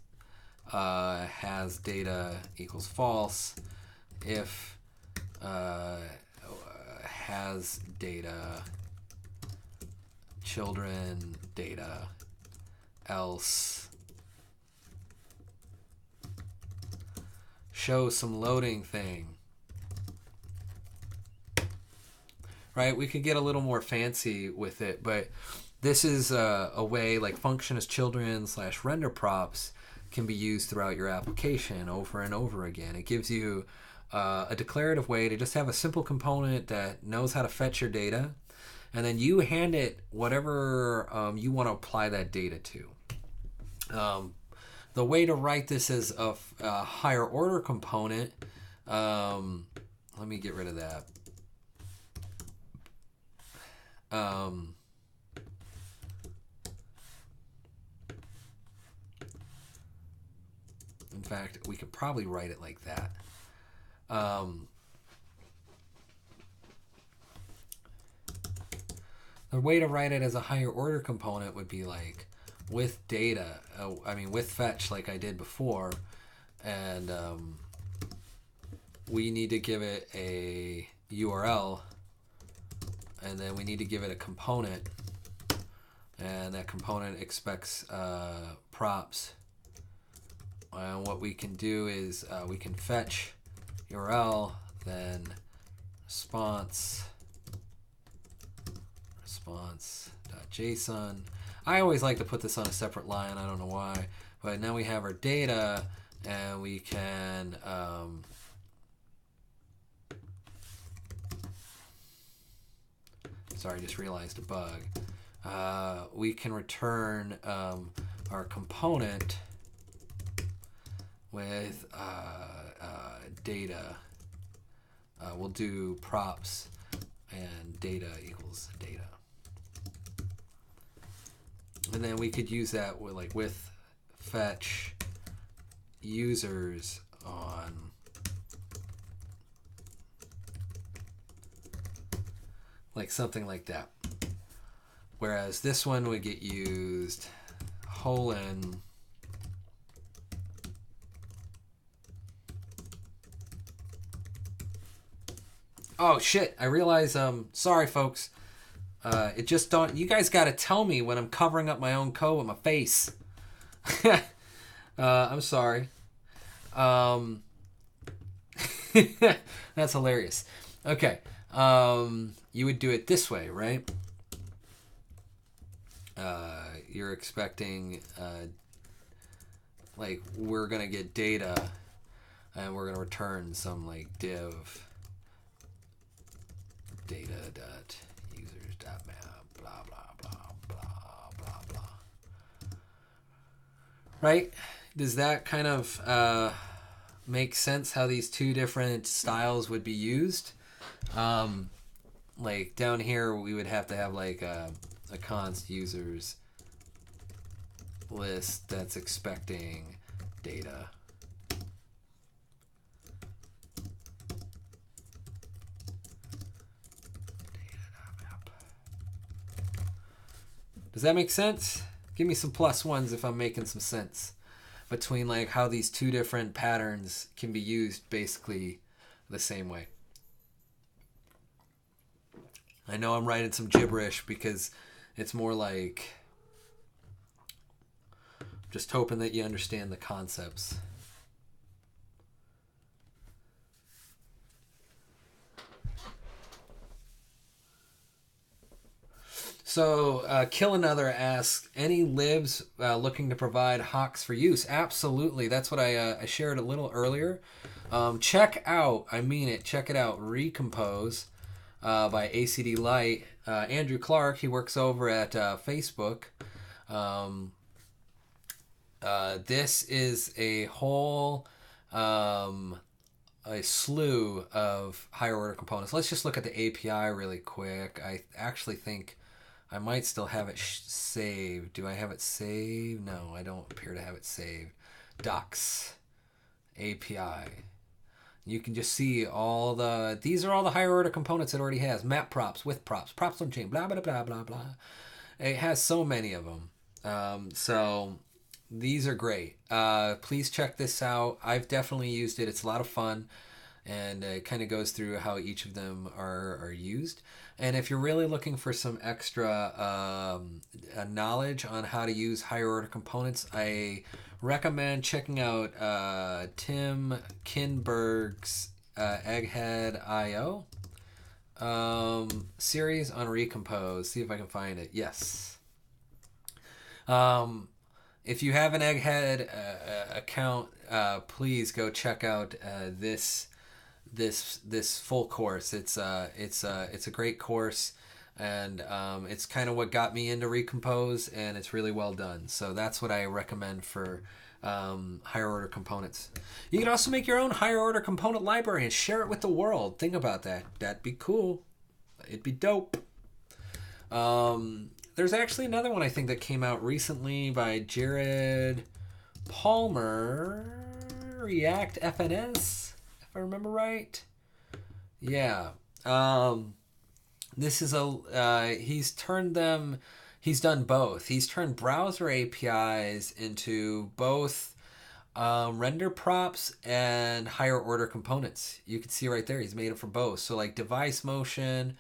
has data equals false if has data children data else show some loading thing. Right, we could get a little more fancy with it, but this is a way like function as children / render props can be used throughout your application over and over again. It gives you a declarative way to just have a simple component that knows how to fetch your data, and then you hand it whatever you want to apply that data to. The way to write this as a higher order component, let me get rid of that. In fact, we could probably write it like that. The way to write it as a higher order component would be like with data, with fetch like I did before, and we need to give it a URL, and then we need to give it a component, and that component expects props. And what we can do is we can fetch URL, then response.json. I always like to put this on a separate line. I don't know why, but now we have our data, and we can sorry, I just realized a bug. We can return our component with data. We'll do props and data equals data. And then we could use that with fetch users on like something like that. Whereas this one would get used colon oh shit, I realize sorry folks. It just don't you guys gotta tell me when I'm covering up my own code with my face. I'm sorry. That's hilarious. Okay. You would do it this way, right? You're expecting like we're gonna get data and we're gonna return some like div data dot users dot map blah blah blah blah blah blah. Right? Does that kind of make sense how these two different styles would be used? Like down here we would have to have like a const users list that's expecting data. Does that make sense? Give me some +1s if I'm making some sense between like how these two different patterns can be used basically the same way. I know I'm writing some gibberish because it's more like just hoping that you understand the concepts. So, Kill Another asks, any libs looking to provide hawks for use? Absolutely. That's what I shared a little earlier. Check out, I mean it, check it out, Recompose. by ACD Light. Andrew Clark, he works over at Facebook. This is a whole a slew of higher order components. Let's just look at the API really quick. I actually think I might still have it saved. Do I have it saved? No, I don't appear to have it saved. Docs, API. You can just see all the, these are all the higher order components it already has. Map props, with props, props on chain, blah, blah, blah, blah, blah. It has so many of them. So these are great. Please check this out. I've definitely used it. It's a lot of fun. And it kind of goes through how each of them are used. And if you're really looking for some extra knowledge on how to use higher order components, I recommend checking out Tim Kinberg's Egghead IO series on Recompose. See if I can find it. Yes. If you have an Egghead account, please go check out this full course. It's a great course, and it's kind of what got me into Recompose, and it's really well done. So that's what I recommend for higher order components. You can also make your own higher order component library and share it with the world. Think about that. That'd be cool. It'd be dope. There's actually another one I think that came out recently by Jared Palmer, React FNS, if I remember right. Yeah. This is he's done both. He's turned browser APIs into both render props and higher order components. You can see right there, he's made it for both. So like device motion,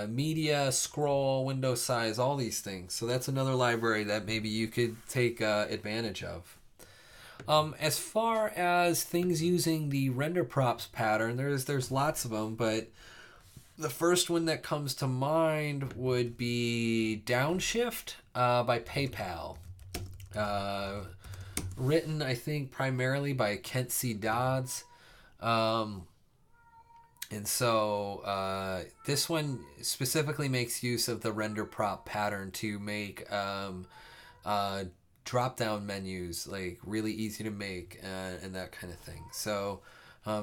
media, scroll, window size, all these things. So that's another library that maybe you could take advantage of. As far as things using the render props pattern, there's lots of them, but the first one that comes to mind would be Downshift by PayPal. Written, I think, primarily by Kent C. Dodds. And so this one specifically makes use of the render prop pattern to make drop-down menus like really easy to make and that kind of thing. So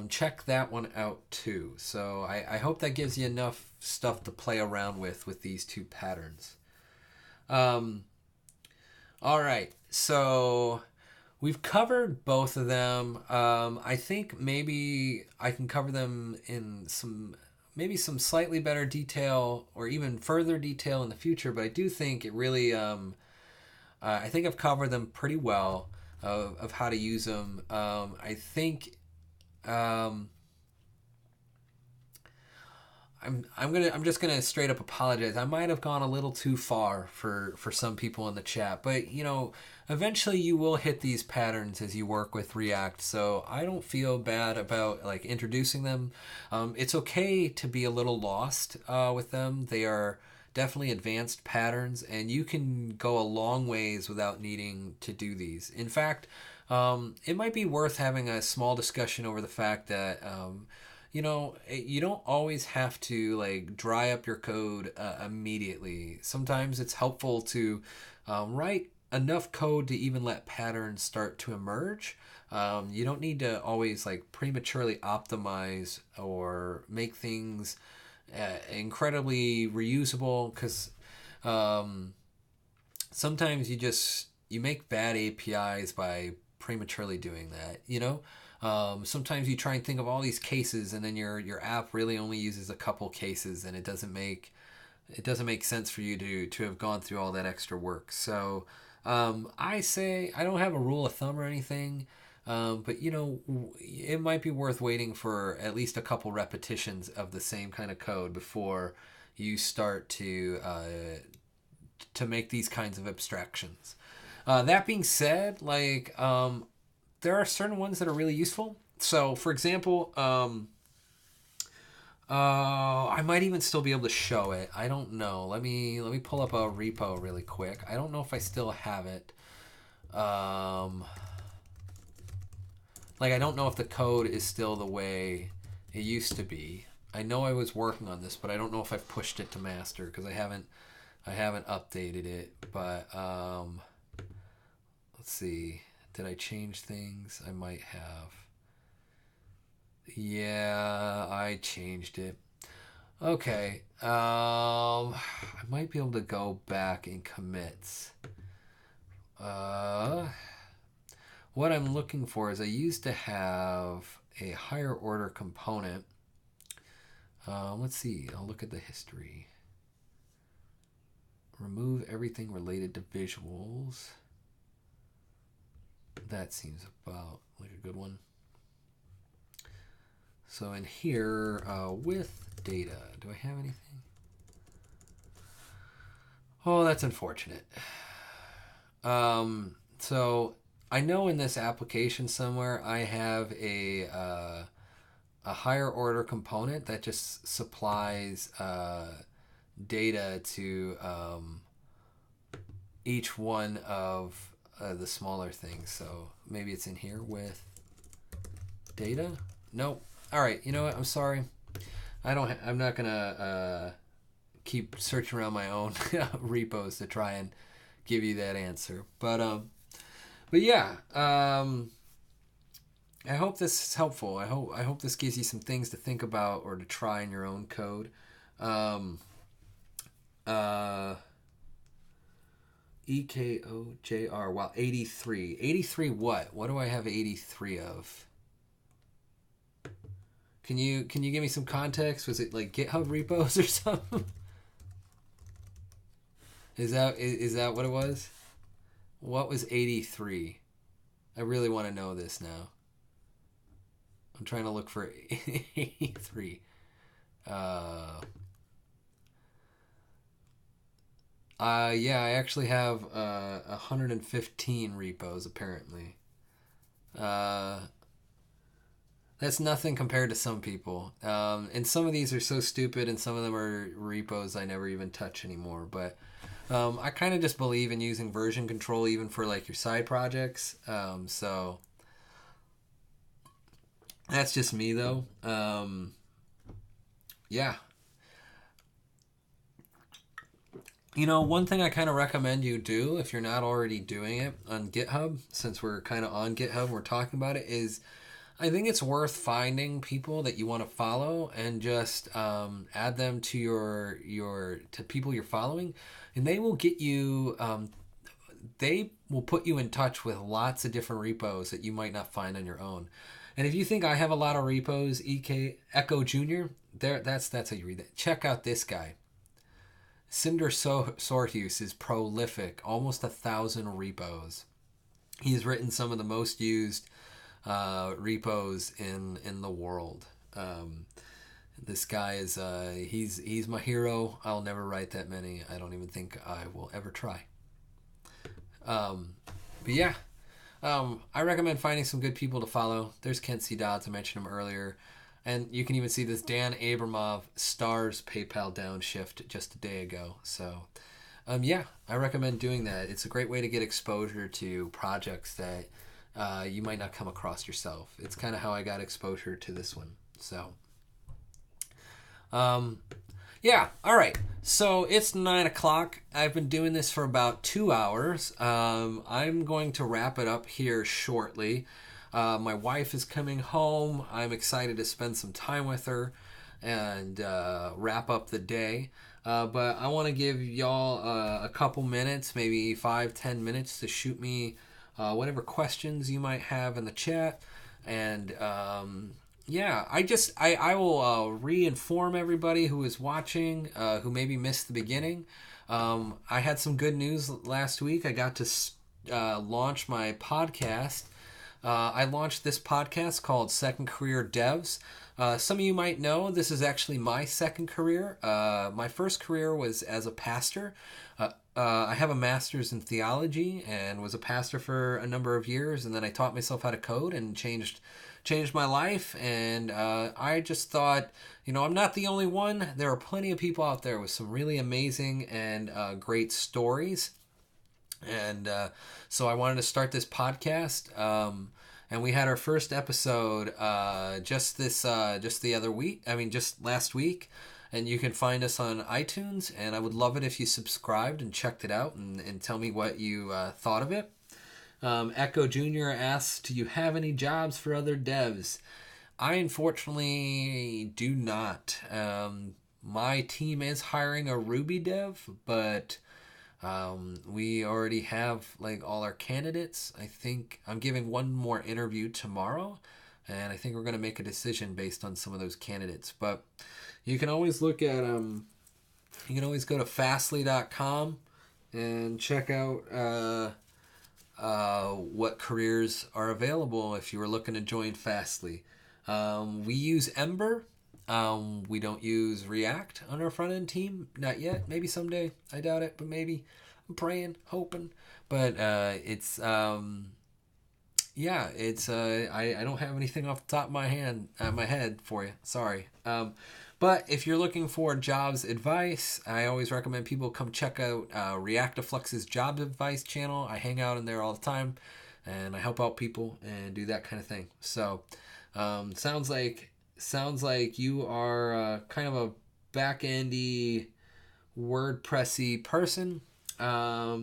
check that one out too. So I hope that gives you enough stuff to play around with these two patterns. All right, so we've covered both of them. I think maybe I can cover them in some slightly better detail or even further detail in the future, but I do think it really I think I've covered them pretty well of how to use them. I think I'm just gonna straight up apologize. I might have gone a little too far for some people in the chat, but eventually you will hit these patterns as you work with React. So I don't feel bad about like introducing them. It's okay to be a little lost with them. They are definitely advanced patterns, and you can go a long ways without needing to do these. In fact, it might be worth having a small discussion over the fact that you don't always have to like dry up your code immediately. Sometimes it's helpful to write enough code to even let patterns start to emerge. You don't need to always like prematurely optimize or make things incredibly reusable, because sometimes you make bad APIs by prematurely doing that. Sometimes you try and think of all these cases, and then your app really only uses a couple cases, and it doesn't make sense for you to have gone through all that extra work. So I say, I don't have a rule of thumb or anything, but it might be worth waiting for at least a couple repetitions of the same kind of code before you start to make these kinds of abstractions. That being said, like there are certain ones that are really useful. So for example, I might even still be able to show it. I don't know. Let me pull up a repo really quick. I don't know if I still have it. Like I don't know if the code is still the way it used to be. I know I was working on this, but I don't know if I've pushed it to master because I haven't updated it. But let's see. Did I change things? I might have. Yeah, I changed it. Okay. I might be able to go back in commits. What I'm looking for is I used to have a higher order component. Let's see. I'll look at the history. Remove everything related to visuals. That seems about like a good one. So in here, with data, do I have anything? Oh, that's unfortunate. So I know in this application somewhere I have a higher order component that just supplies data to each one of the smaller things. So maybe it's in here with data. Nope. All right. You know what? I'm sorry. I'm not gonna keep searching around my own repos to try and give you that answer. But yeah. I hope this is helpful. I hope this gives you some things to think about or to try in your own code. EKOJR. Wow, 83. 83 what? What do I have 83 of? Can you give me some context? Was it like GitHub repos or something? Is that what it was? What was 83? I really want to know this now. I'm trying to look for 83. Yeah, I actually have 115 repos apparently. That's nothing compared to some people. And some of these are so stupid, and some of them are repos I never even touch anymore. But I kind of just believe in using version control even for like your side projects. So that's just me though. Yeah. You know, one thing I kind of recommend you do if you're not already doing it on GitHub, since we're kind of on GitHub, we're talking about it, is I think it's worth finding people that you want to follow and just add them to to people you're following, and they will get you. They will put you in touch with lots of different repos that you might not find on your own. And if you think I have a lot of repos, Echo Jr. That's how you read that. Check out this guy. Cinder Sortius is prolific, almost 1,000 repos. He's written some of the most used repos in the world. This guy is he's my hero. I'll never write that many. I don't even think I will ever try. But yeah, I recommend finding some good people to follow. There's Kent C. Dodds. I mentioned him earlier. And you can even see this Dan Abramov stars PayPal downshift just a day ago. So, yeah, I recommend doing that. It's a great way to get exposure to projects that you might not come across yourself. It's kind of how I got exposure to this one. So, yeah, all right. So it's 9 o'clock. I've been doing this for about 2 hours. I'm going to wrap it up here shortly. My wife is coming home. I'm excited to spend some time with her and wrap up the day. But I want to give y'all a couple minutes, maybe 5-10 minutes to shoot me whatever questions you might have in the chat. And yeah, I will re-inform everybody who is watching, who maybe missed the beginning. I had some good news last week. I got to launch my podcast. I launched this podcast called Second Career Devs. Some of you might know this is actually my second career. My first career was as a pastor. I have a master's in theology and was a pastor for a number of years, and then I taught myself how to code and changed my life. And I just thought, I'm not the only one. There are plenty of people out there with some really amazing and great stories. And so I wanted to start this podcast. and we had our first episode just last week. And you can find us on iTunes, and I would love it if you subscribed and checked it out and tell me what you thought of it. Echo Jr. asks, do you have any jobs for other devs? I unfortunately do not. My team is hiring a Ruby dev, but we already have like all our candidates. I think I'm giving one more interview tomorrow, and I think we're going to make a decision based on some of those candidates. But you can always look at you can always go to fastly.com and check out what careers are available if you were looking to join Fastly. We use Ember. We don't use React on our front end team. Not yet. Maybe someday. I doubt it, but maybe. I'm praying, hoping. But I don't have anything off the top of my head for you. Sorry. But if you're looking for jobs advice, I always recommend people come check out Reactiflux's jobs advice channel. I hang out in there all the time, and I help out people and do that kind of thing. So, sounds like you are kind of a back-endy, WordPressy person. I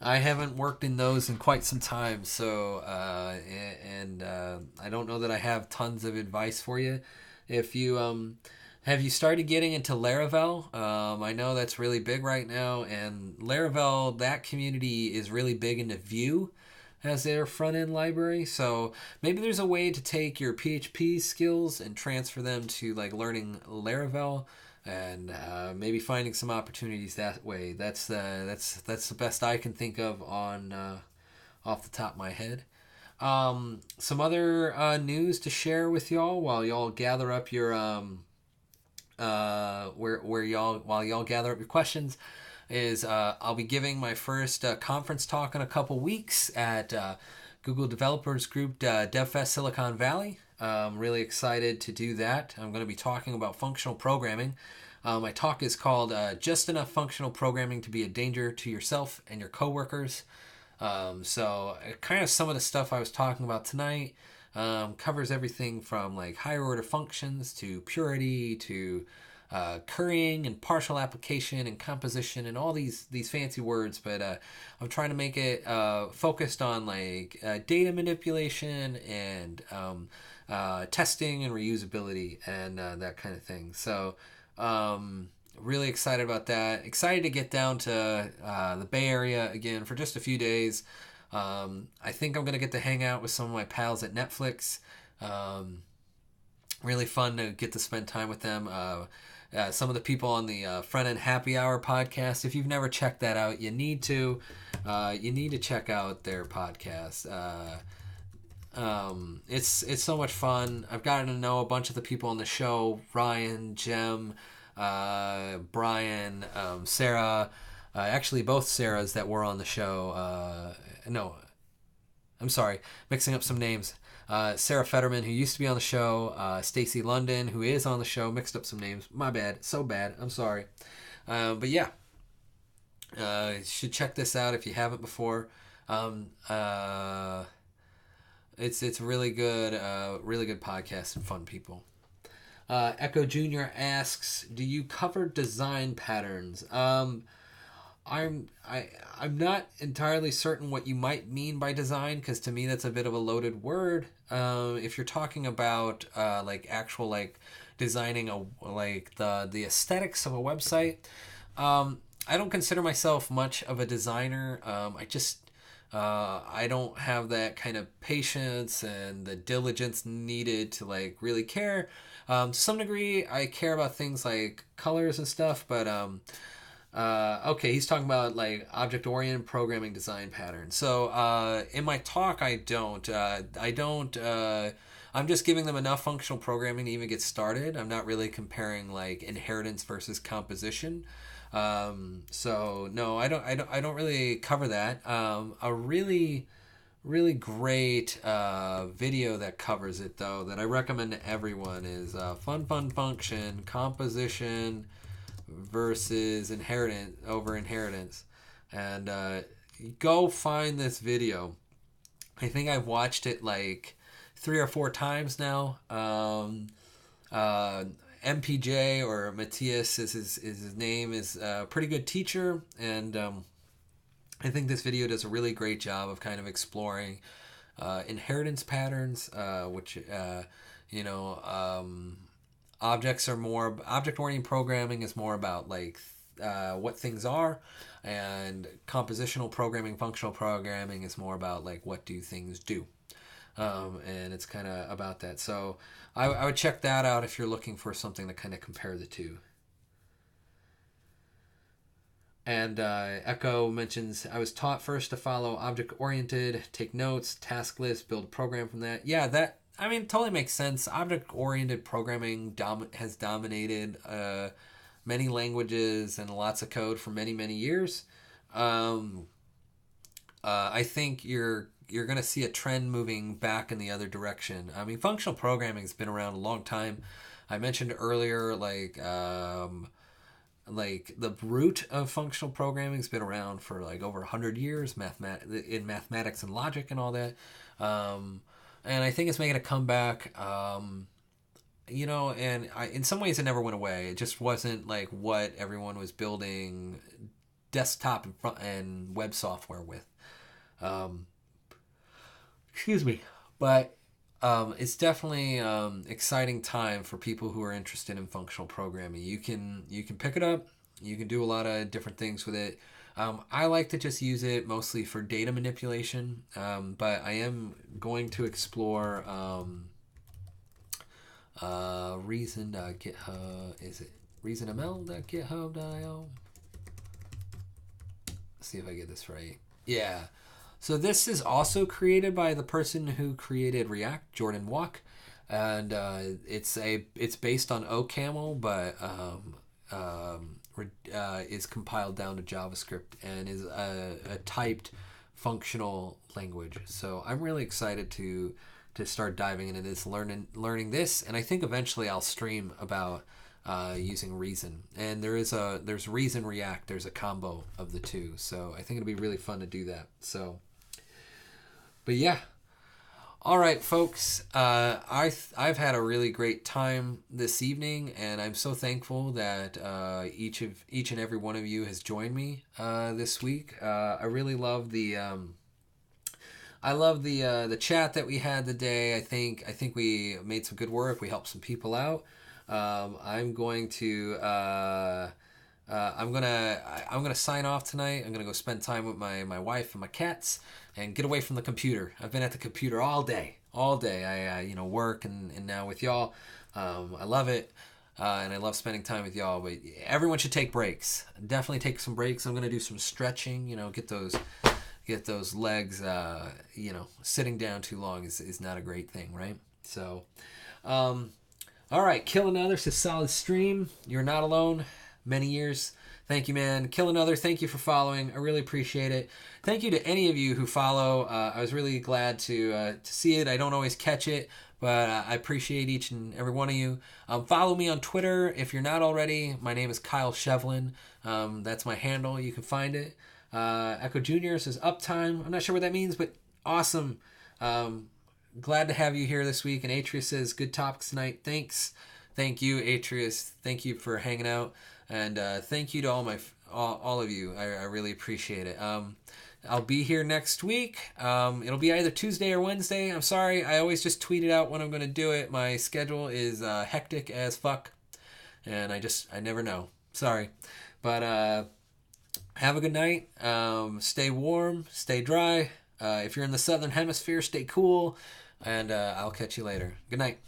haven't worked in those in quite some time, so I don't know that I have tons of advice for you. If you have you started getting into Laravel? I know that's really big right now, and Laravel, that community is really big into Vue as their front end library. So maybe there's a way to take your PHP skills and transfer them to like learning Laravel, and maybe finding some opportunities that way. That's the best I can think of on off the top of my head. Some other news to share with y'all while y'all gather up your while y'all gather up your questions is I'll be giving my first conference talk in a couple weeks at Google Developers Group DevFest Silicon Valley. I'm really excited to do that. I'm going to be talking about functional programming. My talk is called Just Enough Functional Programming to Be a Danger to Yourself and Your Coworkers. So kind of some of the stuff I was talking about tonight covers everything from like higher order functions to purity to currying and partial application and composition and all these fancy words, but I'm trying to make it focused on like data manipulation and testing and reusability and that kind of thing. So really excited about that. Excited to get down to the Bay Area again for just a few days. I think I'm going to get to hang out with some of my pals at Netflix. Really fun to get to spend time with them. Some of the people on the Front End Happy Hour podcast. If you've never checked that out, you need to. You need to check out their podcast. It's so much fun. I've gotten to know a bunch of the people on the show: Ryan, Jem, Brian, Sarah. Actually, both Sarahs that were on the show. No, I'm sorry, mixing up some names. Sarah Fetterman, who used to be on the show, Stacy London, who is on the show, mixed up some names. My bad. So bad. I'm sorry. But yeah, you should check this out if you haven't before. It's really good podcast and fun people. Echo Jr. asks, do you cover design patterns? I'm not entirely certain what you might mean by design, because to me that's a bit of a loaded word. If you're talking about like actual like designing the aesthetics of a website, I don't consider myself much of a designer. I don't have that kind of patience and the diligence needed to like really care. To some degree, I care about things like colors and stuff, but okay, he's talking about like object-oriented programming design patterns. So in my talk, I don't. I'm just giving them enough functional programming to even get started. I'm not really comparing like inheritance versus composition. So no, I don't really cover that. A really great video that covers it though, that I recommend to everyone, is fun function composition versus inheritance, and go find this video. I think I've watched it like 3 or 4 times now. MPJ, or Matthias is his name, is a pretty good teacher, and I think this video does a really great job of kind of exploring inheritance patterns, which object-oriented programming is more about like what things are, and compositional programming, functional programming is more about like what do things do. And it's kind of about that. So I would check that out if you're looking for something to kind of compare the two. And Echo mentions, I was taught first to follow object-oriented, take notes, task list, build a program from that. Yeah, that, I mean, totally makes sense. Object-oriented programming has dominated many languages and lots of code for many, many years. I think you're going to see a trend moving back in the other direction. I mean, functional programming has been around a long time. I mentioned earlier, like the root of functional programming has been around for like over 100 years, in mathematics and logic and all that. And I think it's making a comeback. And in some ways it never went away. It just wasn't like what everyone was building desktop and web software with. Excuse me. But it's definitely exciting time for people who are interested in functional programming. You can pick it up. You can do a lot of different things with it. I like to just use it mostly for data manipulation, but I am going to explore reason.github. Is it reasonml.github.io? Let's see if I get this right. Yeah. So this is also created by the person who created React, Jordan Walk, and it's based on OCaml, but is compiled down to JavaScript and is a typed functional language. So I'm really excited to start diving into this, learning this, and I think eventually I'll stream about using Reason. And there's Reason React. There's a combo of the two. So I think it'll be really fun to do that. So. But yeah, all right, folks. I've had a really great time this evening, and I'm so thankful that each and every one of you has joined me this week. I really love the chat that we had today. I think we made some good work. We helped some people out. I'm gonna sign off tonight. I'm gonna go spend time with my wife and my cats and get away from the computer. I've been at the computer all day. I work and now with y'all. I love it, and I love spending time with y'all. But everyone should take breaks. Definitely take some breaks. I'm gonna do some stretching. Get those legs. Sitting down too long is not a great thing, right? So, all right. Kill Another says solid stream. You're not alone. Many years. Thank you, man. Kill Another, thank you for following. I really appreciate it. Thank you to any of you who follow. I was really glad to see it. I don't always catch it, but I appreciate each and every one of you. Follow me on Twitter if you're not already. My name is Kyle Shevlin. That's my handle. You can find it. Echo Jr. says uptime. I'm not sure what that means, but awesome. Glad to have you here this week. And Atreus says good topics tonight. Thanks. Thank you, Atreus. Thank you for hanging out. And thank you to all of you. I really appreciate it. I'll be here next week. It'll be either Tuesday or Wednesday. I'm sorry. I always just tweet it out when I'm going to do it. My schedule is hectic as fuck. And I never know. Sorry. But have a good night. Stay warm. Stay dry. If you're in the southern hemisphere, stay cool. And I'll catch you later. Good night.